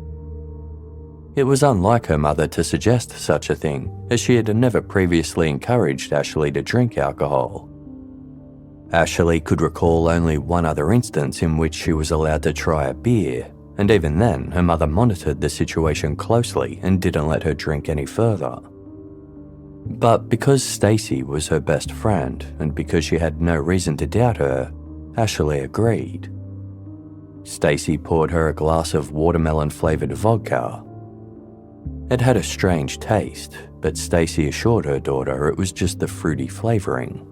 It was unlike her mother to suggest such a thing, as she had never previously encouraged Ashley to drink alcohol. Ashley could recall only one other instance in which she was allowed to try a beer, and even then her mother monitored the situation closely and didn't let her drink any further. But because Stacey was her best friend, and because she had no reason to doubt her, Ashley agreed. Stacey poured her a glass of watermelon-flavoured vodka. It had a strange taste, but Stacey assured her daughter it was just the fruity flavouring.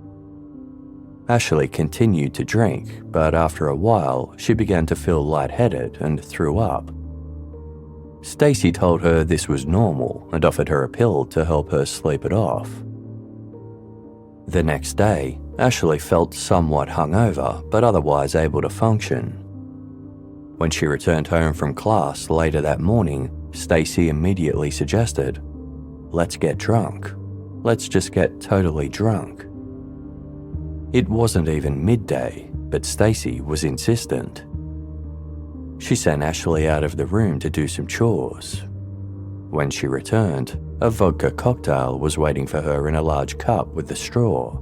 Ashley continued to drink, but after a while, she began to feel lightheaded and threw up. Stacey told her this was normal and offered her a pill to help her sleep it off. The next day, Ashley felt somewhat hungover, but otherwise able to function. When she returned home from class later that morning, Stacey immediately suggested, "Let's get drunk. Let's just get totally drunk." It wasn't even midday, but Stacey was insistent. She sent Ashley out of the room to do some chores. When she returned, a vodka cocktail was waiting for her in a large cup with a straw.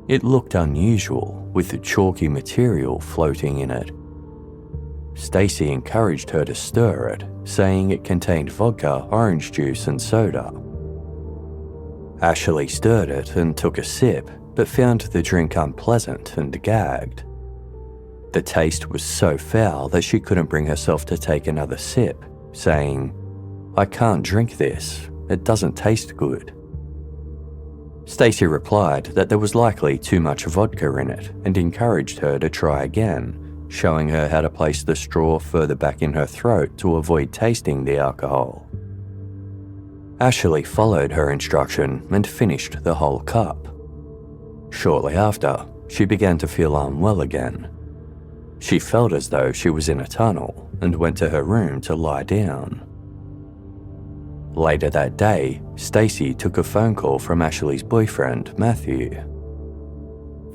It looked unusual, with the chalky material floating in it. Stacey encouraged her to stir it, saying it contained vodka, orange juice, and soda. Ashley stirred it and took a sip, but found the drink unpleasant and gagged. The taste was so foul that she couldn't bring herself to take another sip, saying, "I can't drink this, it doesn't taste good." Stacey replied that there was likely too much vodka in it and encouraged her to try again, showing her how to place the straw further back in her throat to avoid tasting the alcohol. Ashley followed her instruction and finished the whole cup. Shortly after, she began to feel unwell again. She felt as though she was in a tunnel and went to her room to lie down. Later that day, Stacey took a phone call from Ashley's boyfriend, Matthew.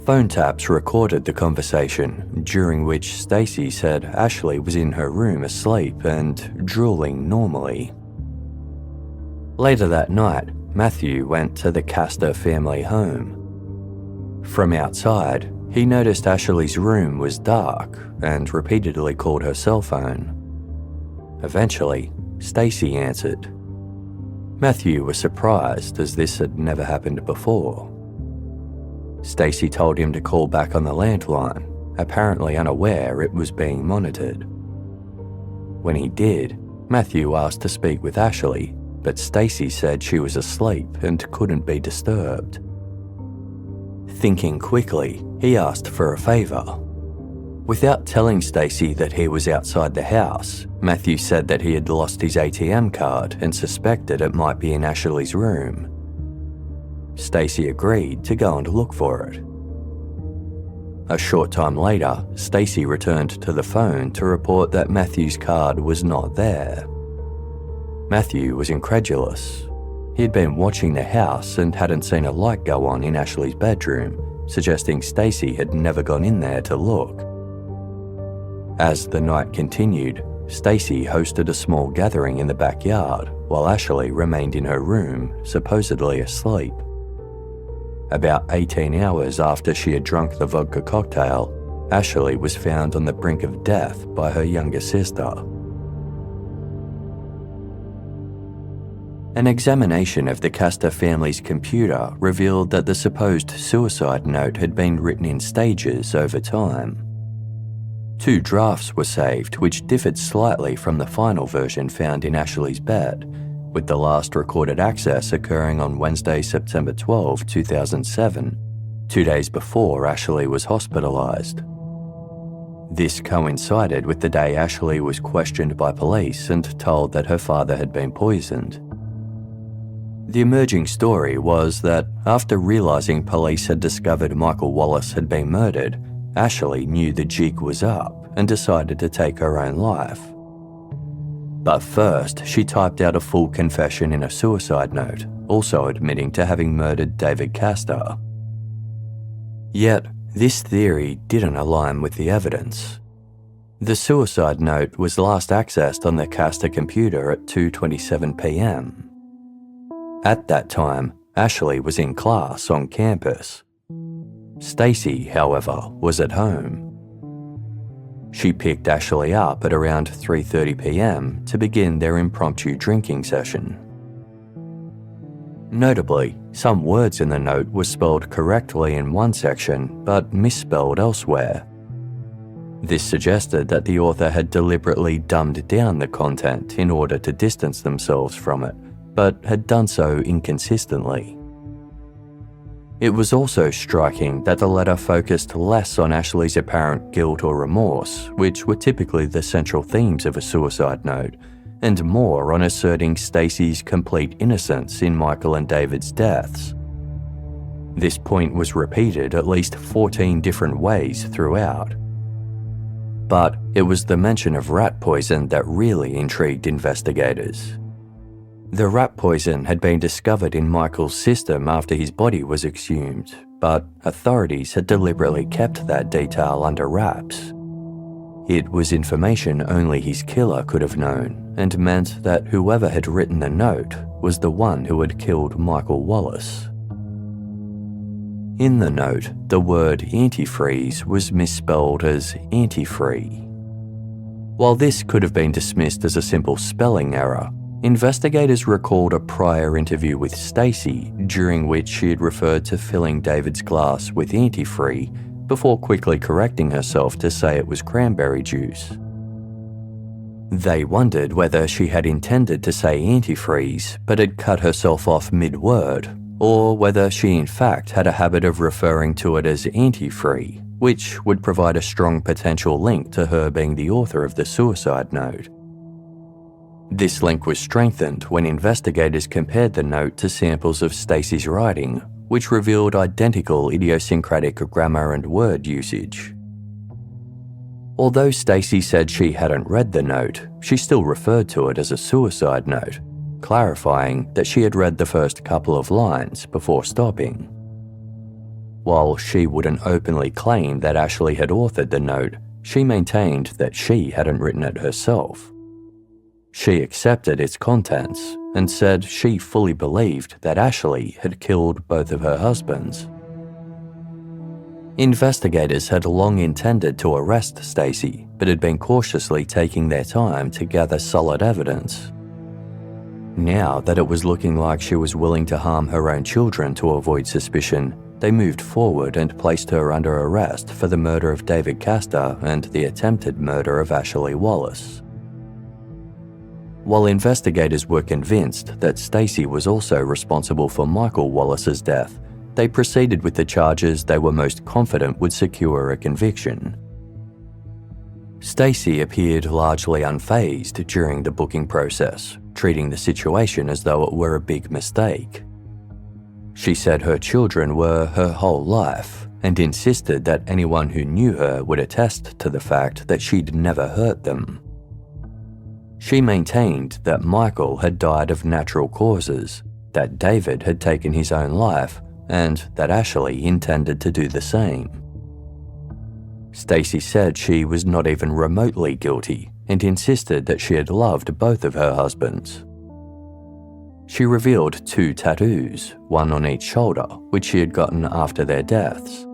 Phone taps recorded the conversation, during which Stacey said Ashley was in her room asleep and drooling normally. Later that night, Matthew went to the Castor family home. From outside, he noticed Ashley's room was dark and repeatedly called her cell phone. Eventually, Stacey answered. Matthew was surprised, as this had never happened before. Stacey told him to call back on the landline, apparently unaware it was being monitored. When he did, Matthew asked to speak with Ashley, but Stacey said she was asleep and couldn't be disturbed. Thinking quickly, he asked for a favor. Without telling Stacey that he was outside the house, Matthew said that he had lost his ATM card and suspected it might be in Ashley's room. Stacey agreed to go and look for it. A short time later, Stacey returned to the phone to report that Matthew's card was not there. Matthew was incredulous. He had been watching the house and hadn't seen a light go on in Ashley's bedroom, suggesting Stacey had never gone in there to look. As the night continued, Stacey hosted a small gathering in the backyard while Ashley remained in her room, supposedly asleep. About 18 hours after she had drunk the vodka cocktail, Ashley was found on the brink of death by her younger sister. An examination of the Castor family's computer revealed that the supposed suicide note had been written in stages over time. 2 drafts were saved, which differed slightly from the final version found in Ashley's bed, with the last recorded access occurring on Wednesday, September 12, 2007, 2 days before Ashley was hospitalized. This coincided with the day Ashley was questioned by police and told that her father had been poisoned. The emerging story was that after realizing police had discovered Michael Wallace had been murdered, Ashley knew the jig was up and decided to take her own life. But first, she typed out a full confession in a suicide note, also admitting to having murdered David Castor. Yet, this theory didn't align with the evidence. The suicide note was last accessed on the Castor computer at 2:27 p.m. At that time, Ashley was in class on campus. Stacey, however, was at home. She picked Ashley up at around 3:30 p.m. to begin their impromptu drinking session. Notably, some words in the note were spelled correctly in one section but misspelled elsewhere. This suggested that the author had deliberately dumbed down the content in order to distance themselves from it, but had done so inconsistently. It was also striking that the letter focused less on Ashley's apparent guilt or remorse, which were typically the central themes of a suicide note, and more on asserting Stacey's complete innocence in Michael and David's deaths. This point was repeated at least 14 different ways throughout. But it was the mention of rat poison that really intrigued investigators. The rat poison had been discovered in Michael's system after his body was exhumed, but authorities had deliberately kept that detail under wraps. It was information only his killer could have known, and meant that whoever had written the note was the one who had killed Michael Wallace. In the note, the word antifreeze was misspelled as antifree. While this could have been dismissed as a simple spelling error, investigators recalled a prior interview with Stacey, during which she had referred to filling David's glass with antifree before quickly correcting herself to say it was cranberry juice. They wondered whether she had intended to say antifreeze but had cut herself off mid-word, or whether she in fact had a habit of referring to it as antifree, which would provide a strong potential link to her being the author of the suicide note. This link was strengthened when investigators compared the note to samples of Stacey's writing, which revealed identical idiosyncratic grammar and word usage. Although Stacey said she hadn't read the note, she still referred to it as a suicide note, clarifying that she had read the first couple of lines before stopping. While she wouldn't openly claim that Ashley had authored the note, she maintained that she hadn't written it herself. She accepted its contents and said she fully believed that Ashley had killed both of her husbands. Investigators had long intended to arrest Stacey, but had been cautiously taking their time to gather solid evidence. Now that it was looking like she was willing to harm her own children to avoid suspicion, they moved forward and placed her under arrest for the murder of David Castor and the attempted murder of Ashley Wallace. While investigators were convinced that Stacey was also responsible for Michael Wallace's death, they proceeded with the charges they were most confident would secure a conviction. Stacey appeared largely unfazed during the booking process, treating the situation as though it were a big mistake. She said her children were her whole life and insisted that anyone who knew her would attest to the fact that she'd never hurt them. She maintained that Michael had died of natural causes, that David had taken his own life, and that Ashley intended to do the same. Stacey said she was not even remotely guilty and insisted that she had loved both of her husbands. She revealed 2 tattoos, one on each shoulder, which she had gotten after their deaths.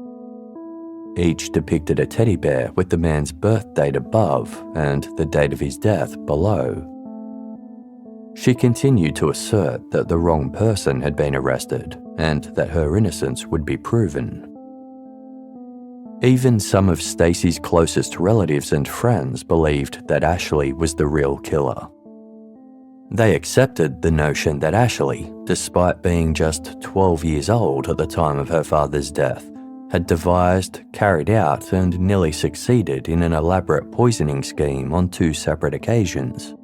Each depicted a teddy bear with the man's birth date above and the date of his death below. She continued to assert that the wrong person had been arrested and that her innocence would be proven. Even some of Stacey's closest relatives and friends believed that Ashley was the real killer. They accepted the notion that Ashley, despite being just 12 years old at the time of her father's death, had devised, carried out, and nearly succeeded in an elaborate poisoning scheme on 2 separate occasions.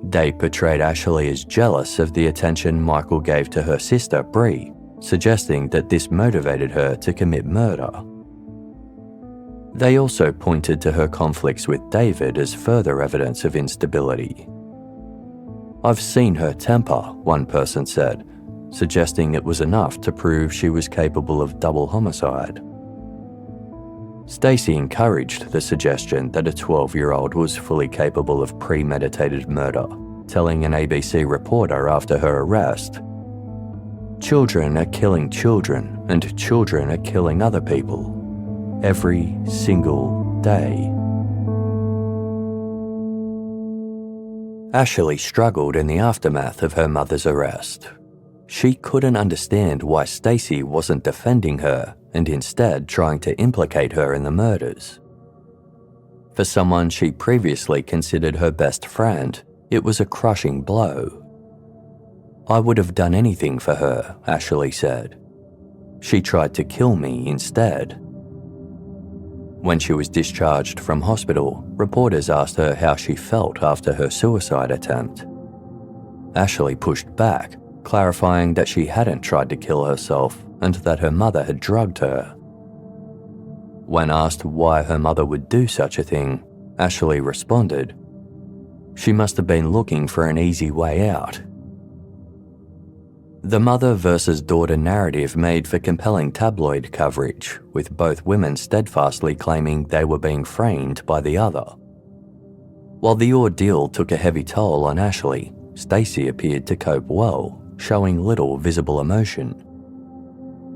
They portrayed Ashley as jealous of the attention Michael gave to her sister, Bree, suggesting that this motivated her to commit murder. They also pointed to her conflicts with David as further evidence of instability. "I've seen her temper," one person said, suggesting it was enough to prove she was capable of double homicide. Stacey encouraged the suggestion that a 12-year-old was fully capable of premeditated murder, telling an ABC reporter after her arrest, "Children are killing children, and children are killing other people. Every single day." Ashley struggled in the aftermath of her mother's arrest. She couldn't understand why Stacey wasn't defending her and instead trying to implicate her in the murders. For someone she previously considered her best friend, it was a crushing blow. "I would have done anything for her," Ashley said. "She tried to kill me instead." When she was discharged from hospital, reporters asked her how she felt after her suicide attempt. Ashley pushed back, clarifying that she hadn't tried to kill herself and that her mother had drugged her. When asked why her mother would do such a thing, Ashley responded, "She must have been looking for an easy way out." The mother versus daughter narrative made for compelling tabloid coverage, with both women steadfastly claiming they were being framed by the other. While the ordeal took a heavy toll on Ashley, Stacey appeared to cope well, showing little visible emotion.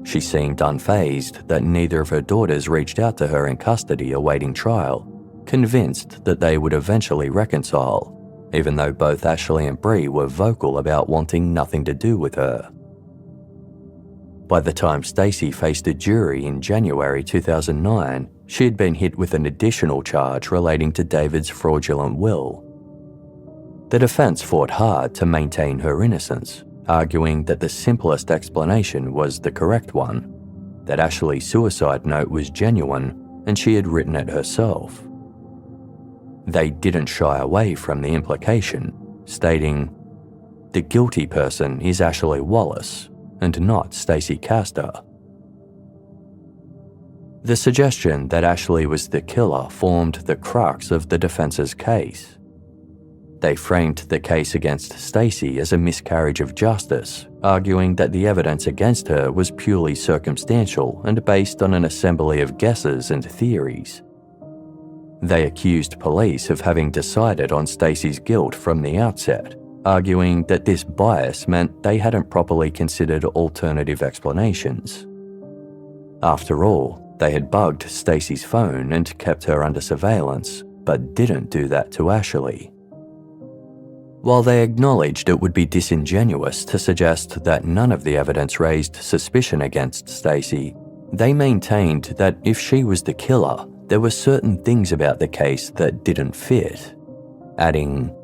She seemed unfazed that neither of her daughters reached out to her in custody awaiting trial, convinced that they would eventually reconcile, even though both Ashley and Bree were vocal about wanting nothing to do with her. By the time Stacey faced a jury in January 2009, she had been hit with an additional charge relating to David's fraudulent will. The defense fought hard to maintain her innocence, arguing that the simplest explanation was the correct one, that Ashley's suicide note was genuine and she had written it herself. They didn't shy away from the implication, stating, "The guilty person is Ashley Wallace and not Stacey Castor." The suggestion that Ashley was the killer formed the crux of the defense's case. They framed the case against Stacey as a miscarriage of justice, arguing that the evidence against her was purely circumstantial and based on an assembly of guesses and theories. They accused police of having decided on Stacey's guilt from the outset, arguing that this bias meant they hadn't properly considered alternative explanations. After all, they had bugged Stacey's phone and kept her under surveillance, but didn't do that to Ashley. While they acknowledged it would be disingenuous to suggest that none of the evidence raised suspicion against Stacey, they maintained that if she was the killer, there were certain things about the case that didn't fit, adding,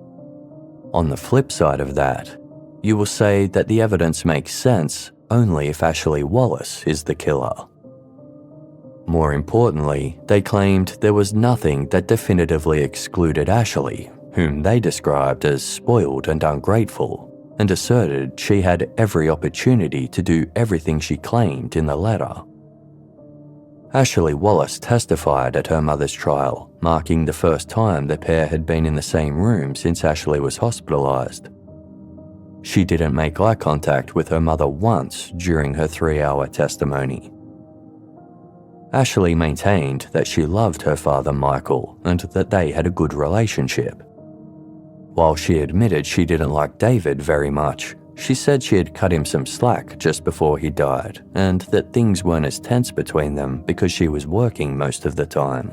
"On the flip side of that, you will say that the evidence makes sense only if Ashley Wallace is the killer." More importantly, they claimed there was nothing that definitively excluded Ashley, whom they described as spoiled and ungrateful, and asserted she had every opportunity to do everything she claimed in the letter. Ashley Wallace testified at her mother's trial, marking the first time the pair had been in the same room since Ashley was hospitalised. She didn't make eye contact with her mother once during her 3-hour testimony. Ashley maintained that she loved her father Michael and that they had a good relationship. While she admitted she didn't like David very much, she said she had cut him some slack just before he died and that things weren't as tense between them because she was working most of the time.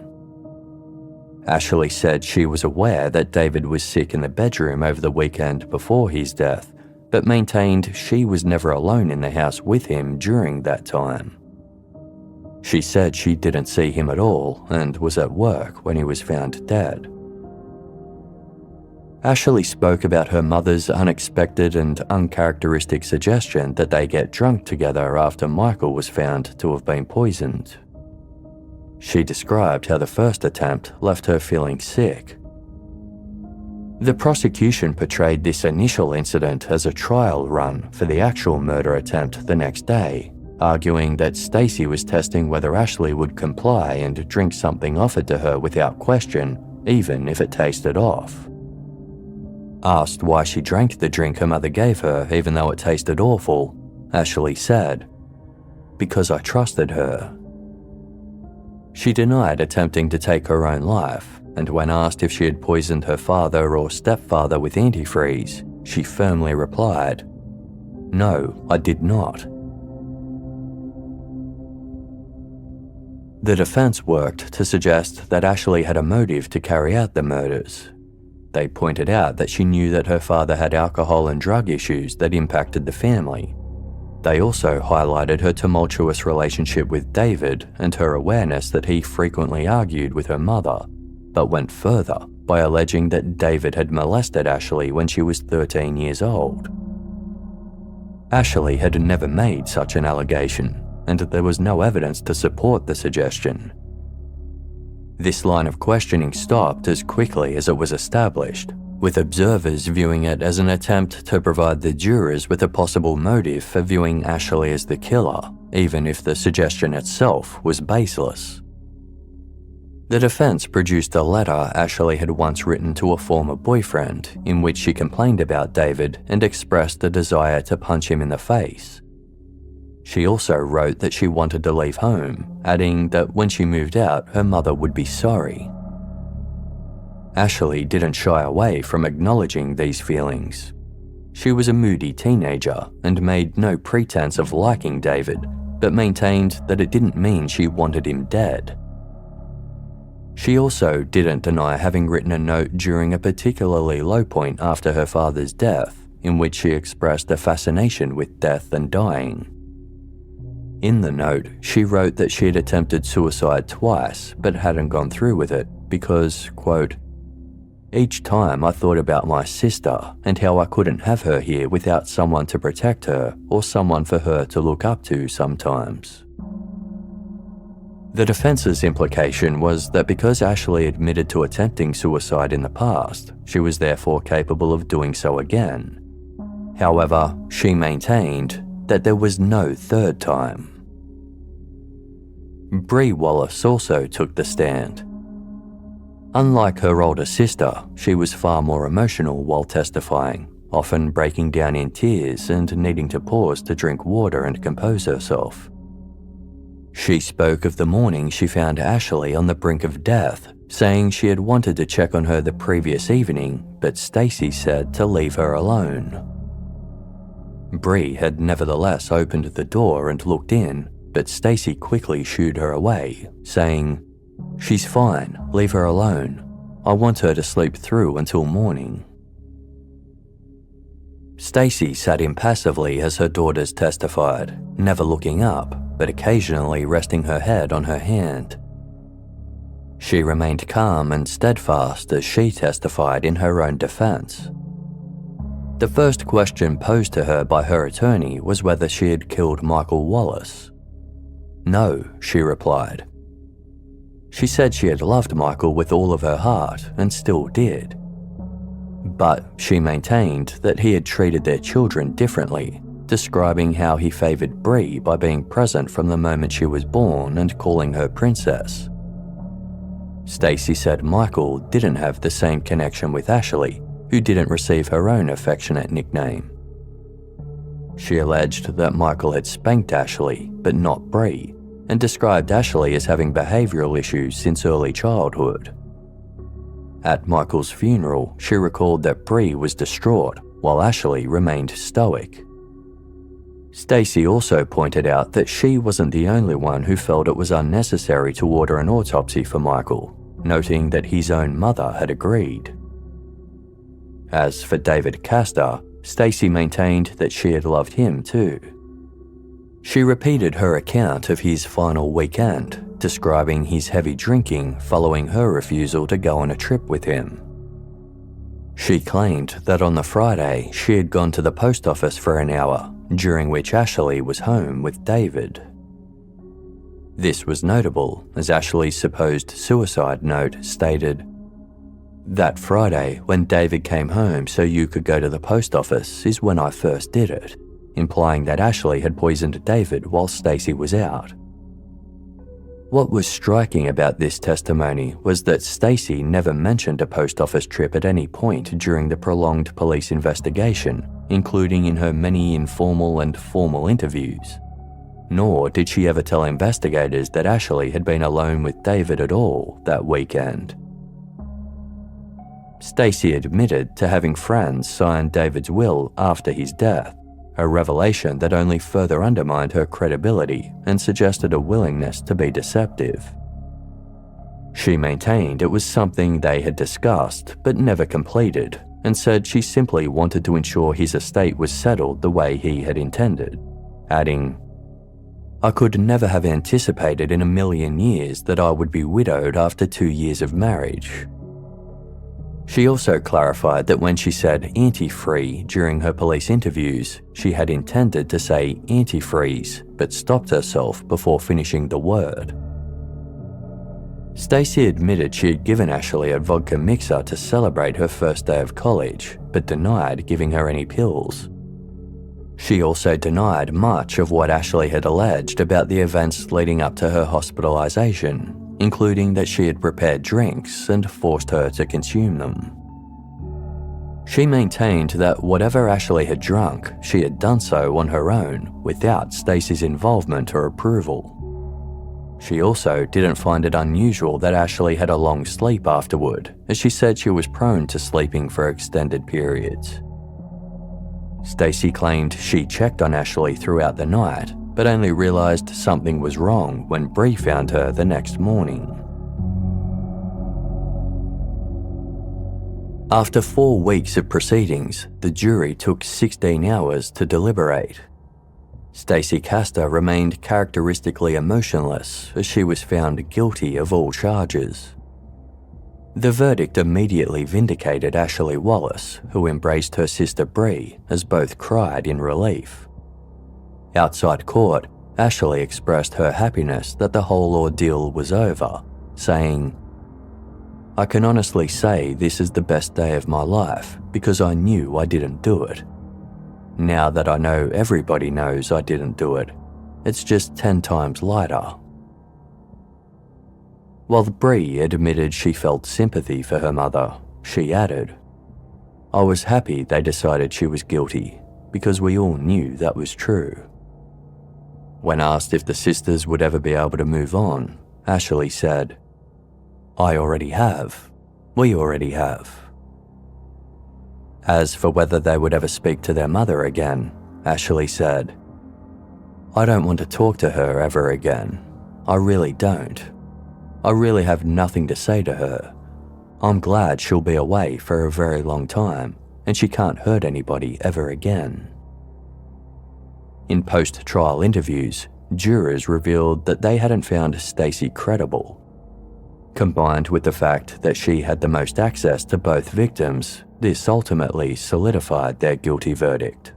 Ashley said she was aware that David was sick in the bedroom over the weekend before his death, but maintained she was never alone in the house with him during that time. She said she didn't see him at all and was at work when he was found dead. Ashley spoke about her mother's unexpected and uncharacteristic suggestion that they get drunk together after Michael was found to have been poisoned. She described how the first attempt left her feeling sick. The prosecution portrayed this initial incident as a trial run for the actual murder attempt the next day, arguing that Stacey was testing whether Ashley would comply and drink something offered to her without question, even if it tasted off. Asked why she drank the drink her mother gave her even though it tasted awful, Ashley said, "Because I trusted her." She denied attempting to take her own life, and when asked if she had poisoned her father or stepfather with antifreeze, she firmly replied, "No, I did not." The defense worked to suggest that Ashley had a motive to carry out the murders. They pointed out that she knew that her father had alcohol and drug issues that impacted the family. They also highlighted her tumultuous relationship with David and her awareness that he frequently argued with her mother, but went further by alleging that David had molested Ashley when she was 13 years old. Ashley had never made such an allegation, and there was no evidence to support the suggestion. This line of questioning stopped as quickly as it was established, with observers viewing it as an attempt to provide the jurors with a possible motive for viewing Ashley as the killer, even if the suggestion itself was baseless. The defense produced a letter Ashley had once written to a former boyfriend in which she complained about David and expressed a desire to punch him in the face. She also wrote that she wanted to leave home, adding that when she moved out, her mother would be sorry. Ashley didn't shy away from acknowledging these feelings. She was a moody teenager and made no pretense of liking David, but maintained that it didn't mean she wanted him dead. She also didn't deny having written a note during a particularly low point after her father's death, in which she expressed a fascination with death and dying. In the note, she wrote that she had attempted suicide twice but hadn't gone through with it because, quote, "Each time I thought about my sister and how I couldn't have her here without someone to protect her or someone for her to look up to sometimes." The defense's implication was that because Ashley admitted to attempting suicide in the past, she was therefore capable of doing so again. However, she maintained that there was no third time. Bree Wallace also took the stand. Unlike her older sister, she was far more emotional while testifying, often breaking down in tears and needing to pause to drink water and compose herself. She spoke of the morning she found Ashley on the brink of death, saying she had wanted to check on her the previous evening, but Stacey said to leave her alone. Bree had nevertheless opened the door and looked in, but Stacey quickly shooed her away, saying, "She's fine, leave her alone. I want her to sleep through until morning." Stacey sat impassively as her daughters testified, never looking up, but occasionally resting her head on her hand. She remained calm and steadfast as she testified in her own defense. The first question posed to her by her attorney was whether she had killed Michael Wallace. "No," she replied. She said she had loved Michael with all of her heart and still did. But she maintained that he had treated their children differently, describing how he favoured Bree by being present from the moment she was born and calling her princess. Stacey said Michael didn't have the same connection with Ashley, who didn't receive her own affectionate nickname. She alleged that Michael had spanked Ashley, but not Bree, and described Ashley as having behavioural issues since early childhood. At Michael's funeral, she recalled that Bree was distraught, while Ashley remained stoic. Stacey also pointed out that she wasn't the only one who felt it was unnecessary to order an autopsy for Michael, noting that his own mother had agreed. As for David Castor, Stacey maintained that she had loved him too. She repeated her account of his final weekend, describing his heavy drinking following her refusal to go on a trip with him. She claimed that on the Friday she had gone to the post office for an hour, during which Ashley was home with David. This was notable, as Ashley's supposed suicide note stated, "That Friday, when David came home so you could go to the post office, is when I first did it," implying that Ashley had poisoned David while Stacey was out. What was striking about this testimony was that Stacey never mentioned a post office trip at any point during the prolonged police investigation, including in her many informal and formal interviews. Nor did she ever tell investigators that Ashley had been alone with David at all that weekend. Stacey admitted to having friends sign David's will after his death, a revelation that only further undermined her credibility and suggested a willingness to be deceptive. She maintained it was something they had discussed but never completed, and said she simply wanted to ensure his estate was settled the way he had intended, adding, "I could never have anticipated in a million years that I would be widowed after 2 years of marriage." She also clarified that when she said antifree during her police interviews, she had intended to say antifreeze, but stopped herself before finishing the word. Stacey admitted she had given Ashley a vodka mixer to celebrate her first day of college, but denied giving her any pills. She also denied much of what Ashley had alleged about the events leading up to her hospitalization, including that she had prepared drinks and forced her to consume them. She maintained that whatever Ashley had drunk, she had done so on her own without Stacey's involvement or approval. She also didn't find it unusual that Ashley had a long sleep afterward, as she said she was prone to sleeping for extended periods. Stacey claimed she checked on Ashley throughout the night, but only realised something was wrong when Bree found her the next morning. After 4 weeks of proceedings, the jury took 16 hours to deliberate. Stacey Castor remained characteristically emotionless as she was found guilty of all charges. The verdict immediately vindicated Ashley Wallace, who embraced her sister Bree, as both cried in relief. Outside court, Ashley expressed her happiness that the whole ordeal was over, saying, "I can honestly say this is the best day of my life because I knew I didn't do it. Now that I know everybody knows I didn't do it, it's just 10 times lighter." While Bree admitted she felt sympathy for her mother, she added, "I was happy they decided she was guilty, because we all knew that was true." When asked if the sisters would ever be able to move on, Ashley said, "I already have. We already have." As for whether they would ever speak to their mother again, Ashley said, "I don't want to talk to her ever again. I really don't. I really have nothing to say to her. I'm glad she'll be away for a very long time and she can't hurt anybody ever again." In post-trial interviews, jurors revealed that they hadn't found Stacey credible. Combined with the fact that she had the most access to both victims, this ultimately solidified their guilty verdict.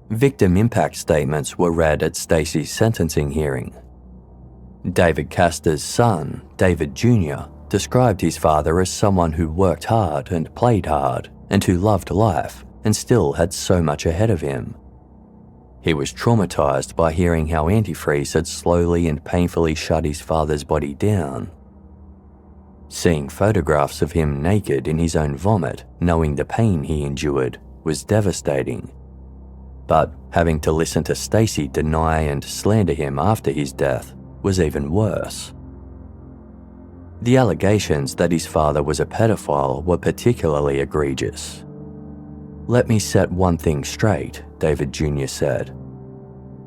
Victim impact statements were read at Stacey's sentencing hearing. David Castor's son, David Jr., described his father as someone who worked hard and played hard and who loved life and still had so much ahead of him. He was traumatized by hearing how antifreeze had slowly and painfully shut his father's body down. Seeing photographs of him naked in his own vomit, knowing the pain he endured, was devastating. But having to listen to Stacey deny and slander him after his death was even worse. The allegations that his father was a pedophile were particularly egregious. "Let me set one thing straight," David Jr. said.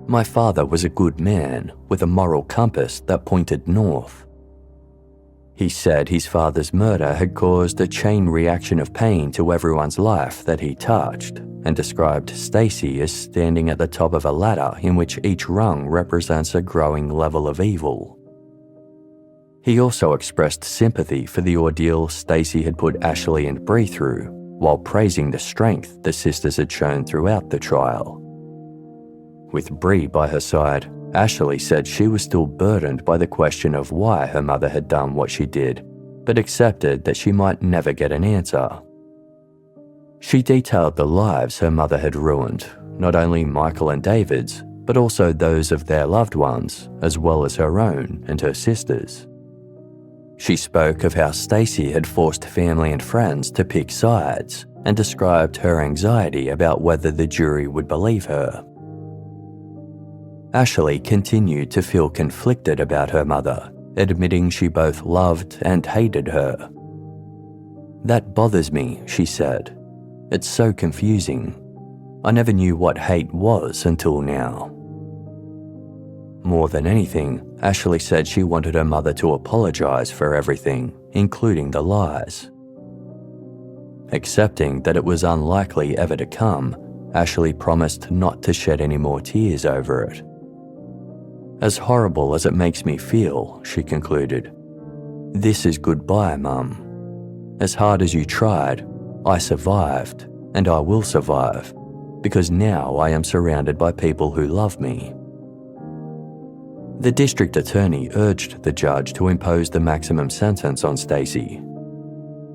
"My father was a good man with a moral compass that pointed north." He said his father's murder had caused a chain reaction of pain to everyone's life that he touched, and described Stacey as standing at the top of a ladder in which each rung represents a growing level of evil. He also expressed sympathy for the ordeal Stacey had put Ashley and Bree through, while praising the strength the sisters had shown throughout the trial. With Bree by her side, Ashley said she was still burdened by the question of why her mother had done what she did, but accepted that she might never get an answer. She detailed the lives her mother had ruined, not only Michael and David's, but also those of their loved ones, as well as her own and her sisters. She spoke of how Stacey had forced family and friends to pick sides, and described her anxiety about whether the jury would believe her. Ashley continued to feel conflicted about her mother, admitting she both loved and hated her. "That bothers me," she said. "It's so confusing. I never knew what hate was until now." More than anything, Ashley said she wanted her mother to apologize for everything, including the lies. Accepting that it was unlikely ever to come, Ashley promised not to shed any more tears over it. "As horrible as it makes me feel," she concluded, "this is goodbye, Mum. As hard as you tried, I survived, and I will survive, because now I am surrounded by people who love me." The district attorney urged the judge to impose the maximum sentence on Stacey.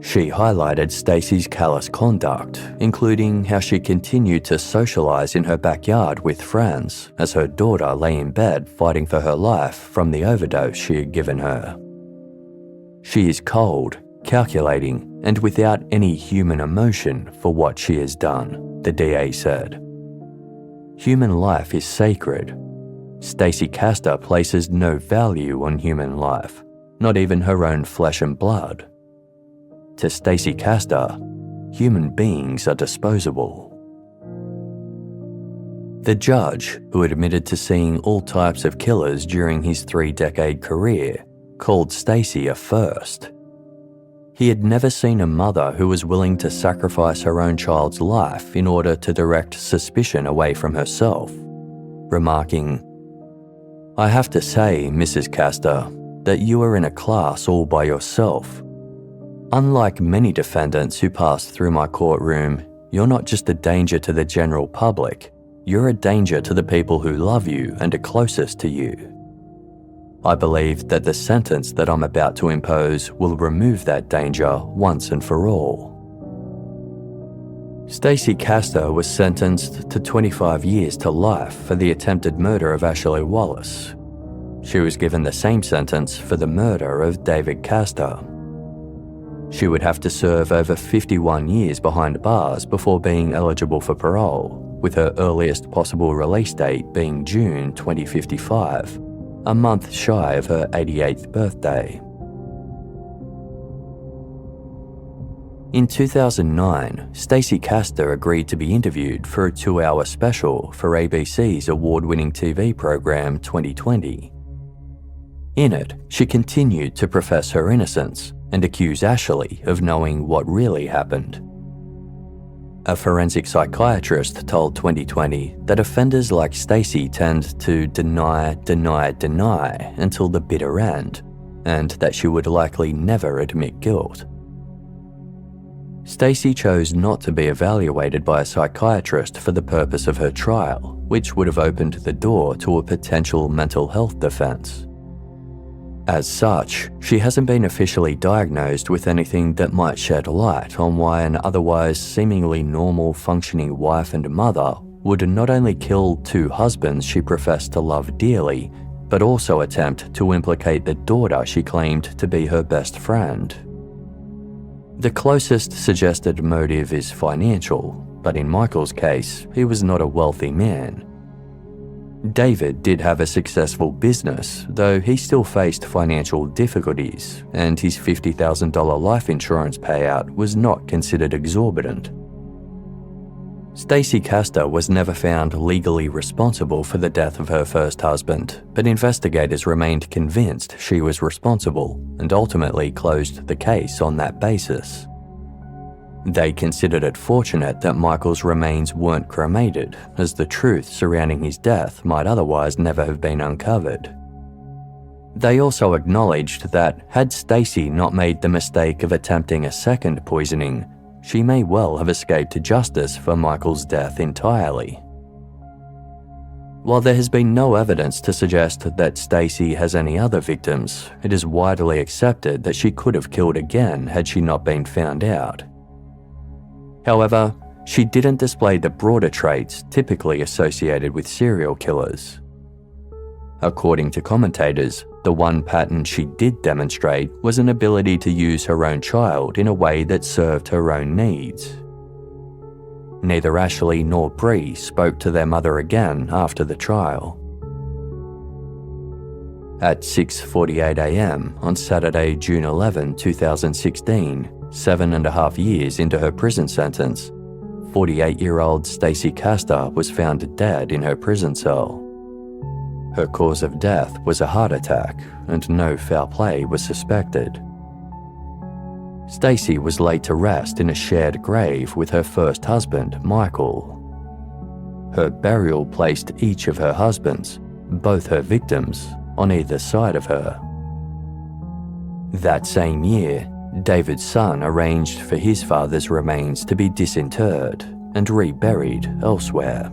She highlighted Stacey's callous conduct, including how she continued to socialize in her backyard with friends as her daughter lay in bed fighting for her life from the overdose she had given her. "She is cold, calculating, and without any human emotion for what she has done," the DA said. "Human life is sacred. Stacey Castor places no value on human life, not even her own flesh and blood. To Stacey Castor, human beings are disposable." The judge, who admitted to seeing all types of killers during his 3-decade career, called Stacey a first. He had never seen a mother who was willing to sacrifice her own child's life in order to direct suspicion away from herself, remarking, "I have to say, Mrs. Castor, that you are in a class all by yourself. Unlike many defendants who pass through my courtroom, you're not just a danger to the general public, you're a danger to the people who love you and are closest to you. I believe that the sentence that I'm about to impose will remove that danger once and for all." Stacey Castor was sentenced to 25 years to life for the attempted murder of Ashley Wallace. She was given the same sentence for the murder of David Castor. She would have to serve over 51 years behind bars before being eligible for parole, with her earliest possible release date being June 2055, a month shy of her 88th birthday. In 2009, Stacey Castor agreed to be interviewed for a 2-hour special for ABC's award-winning TV program 2020. In it, she continued to profess her innocence and accuse Ashley of knowing what really happened. A forensic psychiatrist told 2020 that offenders like Stacey tend to deny until the bitter end, and that she would likely never admit guilt. Stacey chose not to be evaluated by a psychiatrist for the purpose of her trial, which would have opened the door to a potential mental health defense. As such, she hasn't been officially diagnosed with anything that might shed light on why an otherwise seemingly normal functioning wife and mother would not only kill 2 husbands she professed to love dearly, but also attempt to implicate the daughter she claimed to be her best friend. The closest suggested motive is financial, but in Michael's case, he was not a wealthy man. David did have a successful business, though he still faced financial difficulties, and his $50,000 life insurance payout was not considered exorbitant. Stacey Castor was never found legally responsible for the death of her first husband, but investigators remained convinced she was responsible and ultimately closed the case on that basis. They considered it fortunate that Michael's remains weren't cremated, as the truth surrounding his death might otherwise never have been uncovered. They also acknowledged that had Stacey not made the mistake of attempting a second poisoning, she may well have escaped justice for Michael's death entirely. While there has been no evidence to suggest that Stacey has any other victims, it is widely accepted that she could have killed again had she not been found out. However, she didn't display the broader traits typically associated with serial killers. According to commentators, the one pattern she did demonstrate was an ability to use her own child in a way that served her own needs. Neither Ashley nor Bree spoke to their mother again after the trial. At 6:48 a.m. on Saturday, June 11, 2016, 7.5 years into her prison sentence, 48-year-old Stacey Castor was found dead in her prison cell. Her cause of death was a heart attack, and no foul play was suspected. Stacey was laid to rest in a shared grave with her first husband, Michael. Her burial placed each of her husbands, both her victims, on either side of her. That same year, David's son arranged for his father's remains to be disinterred and reburied elsewhere.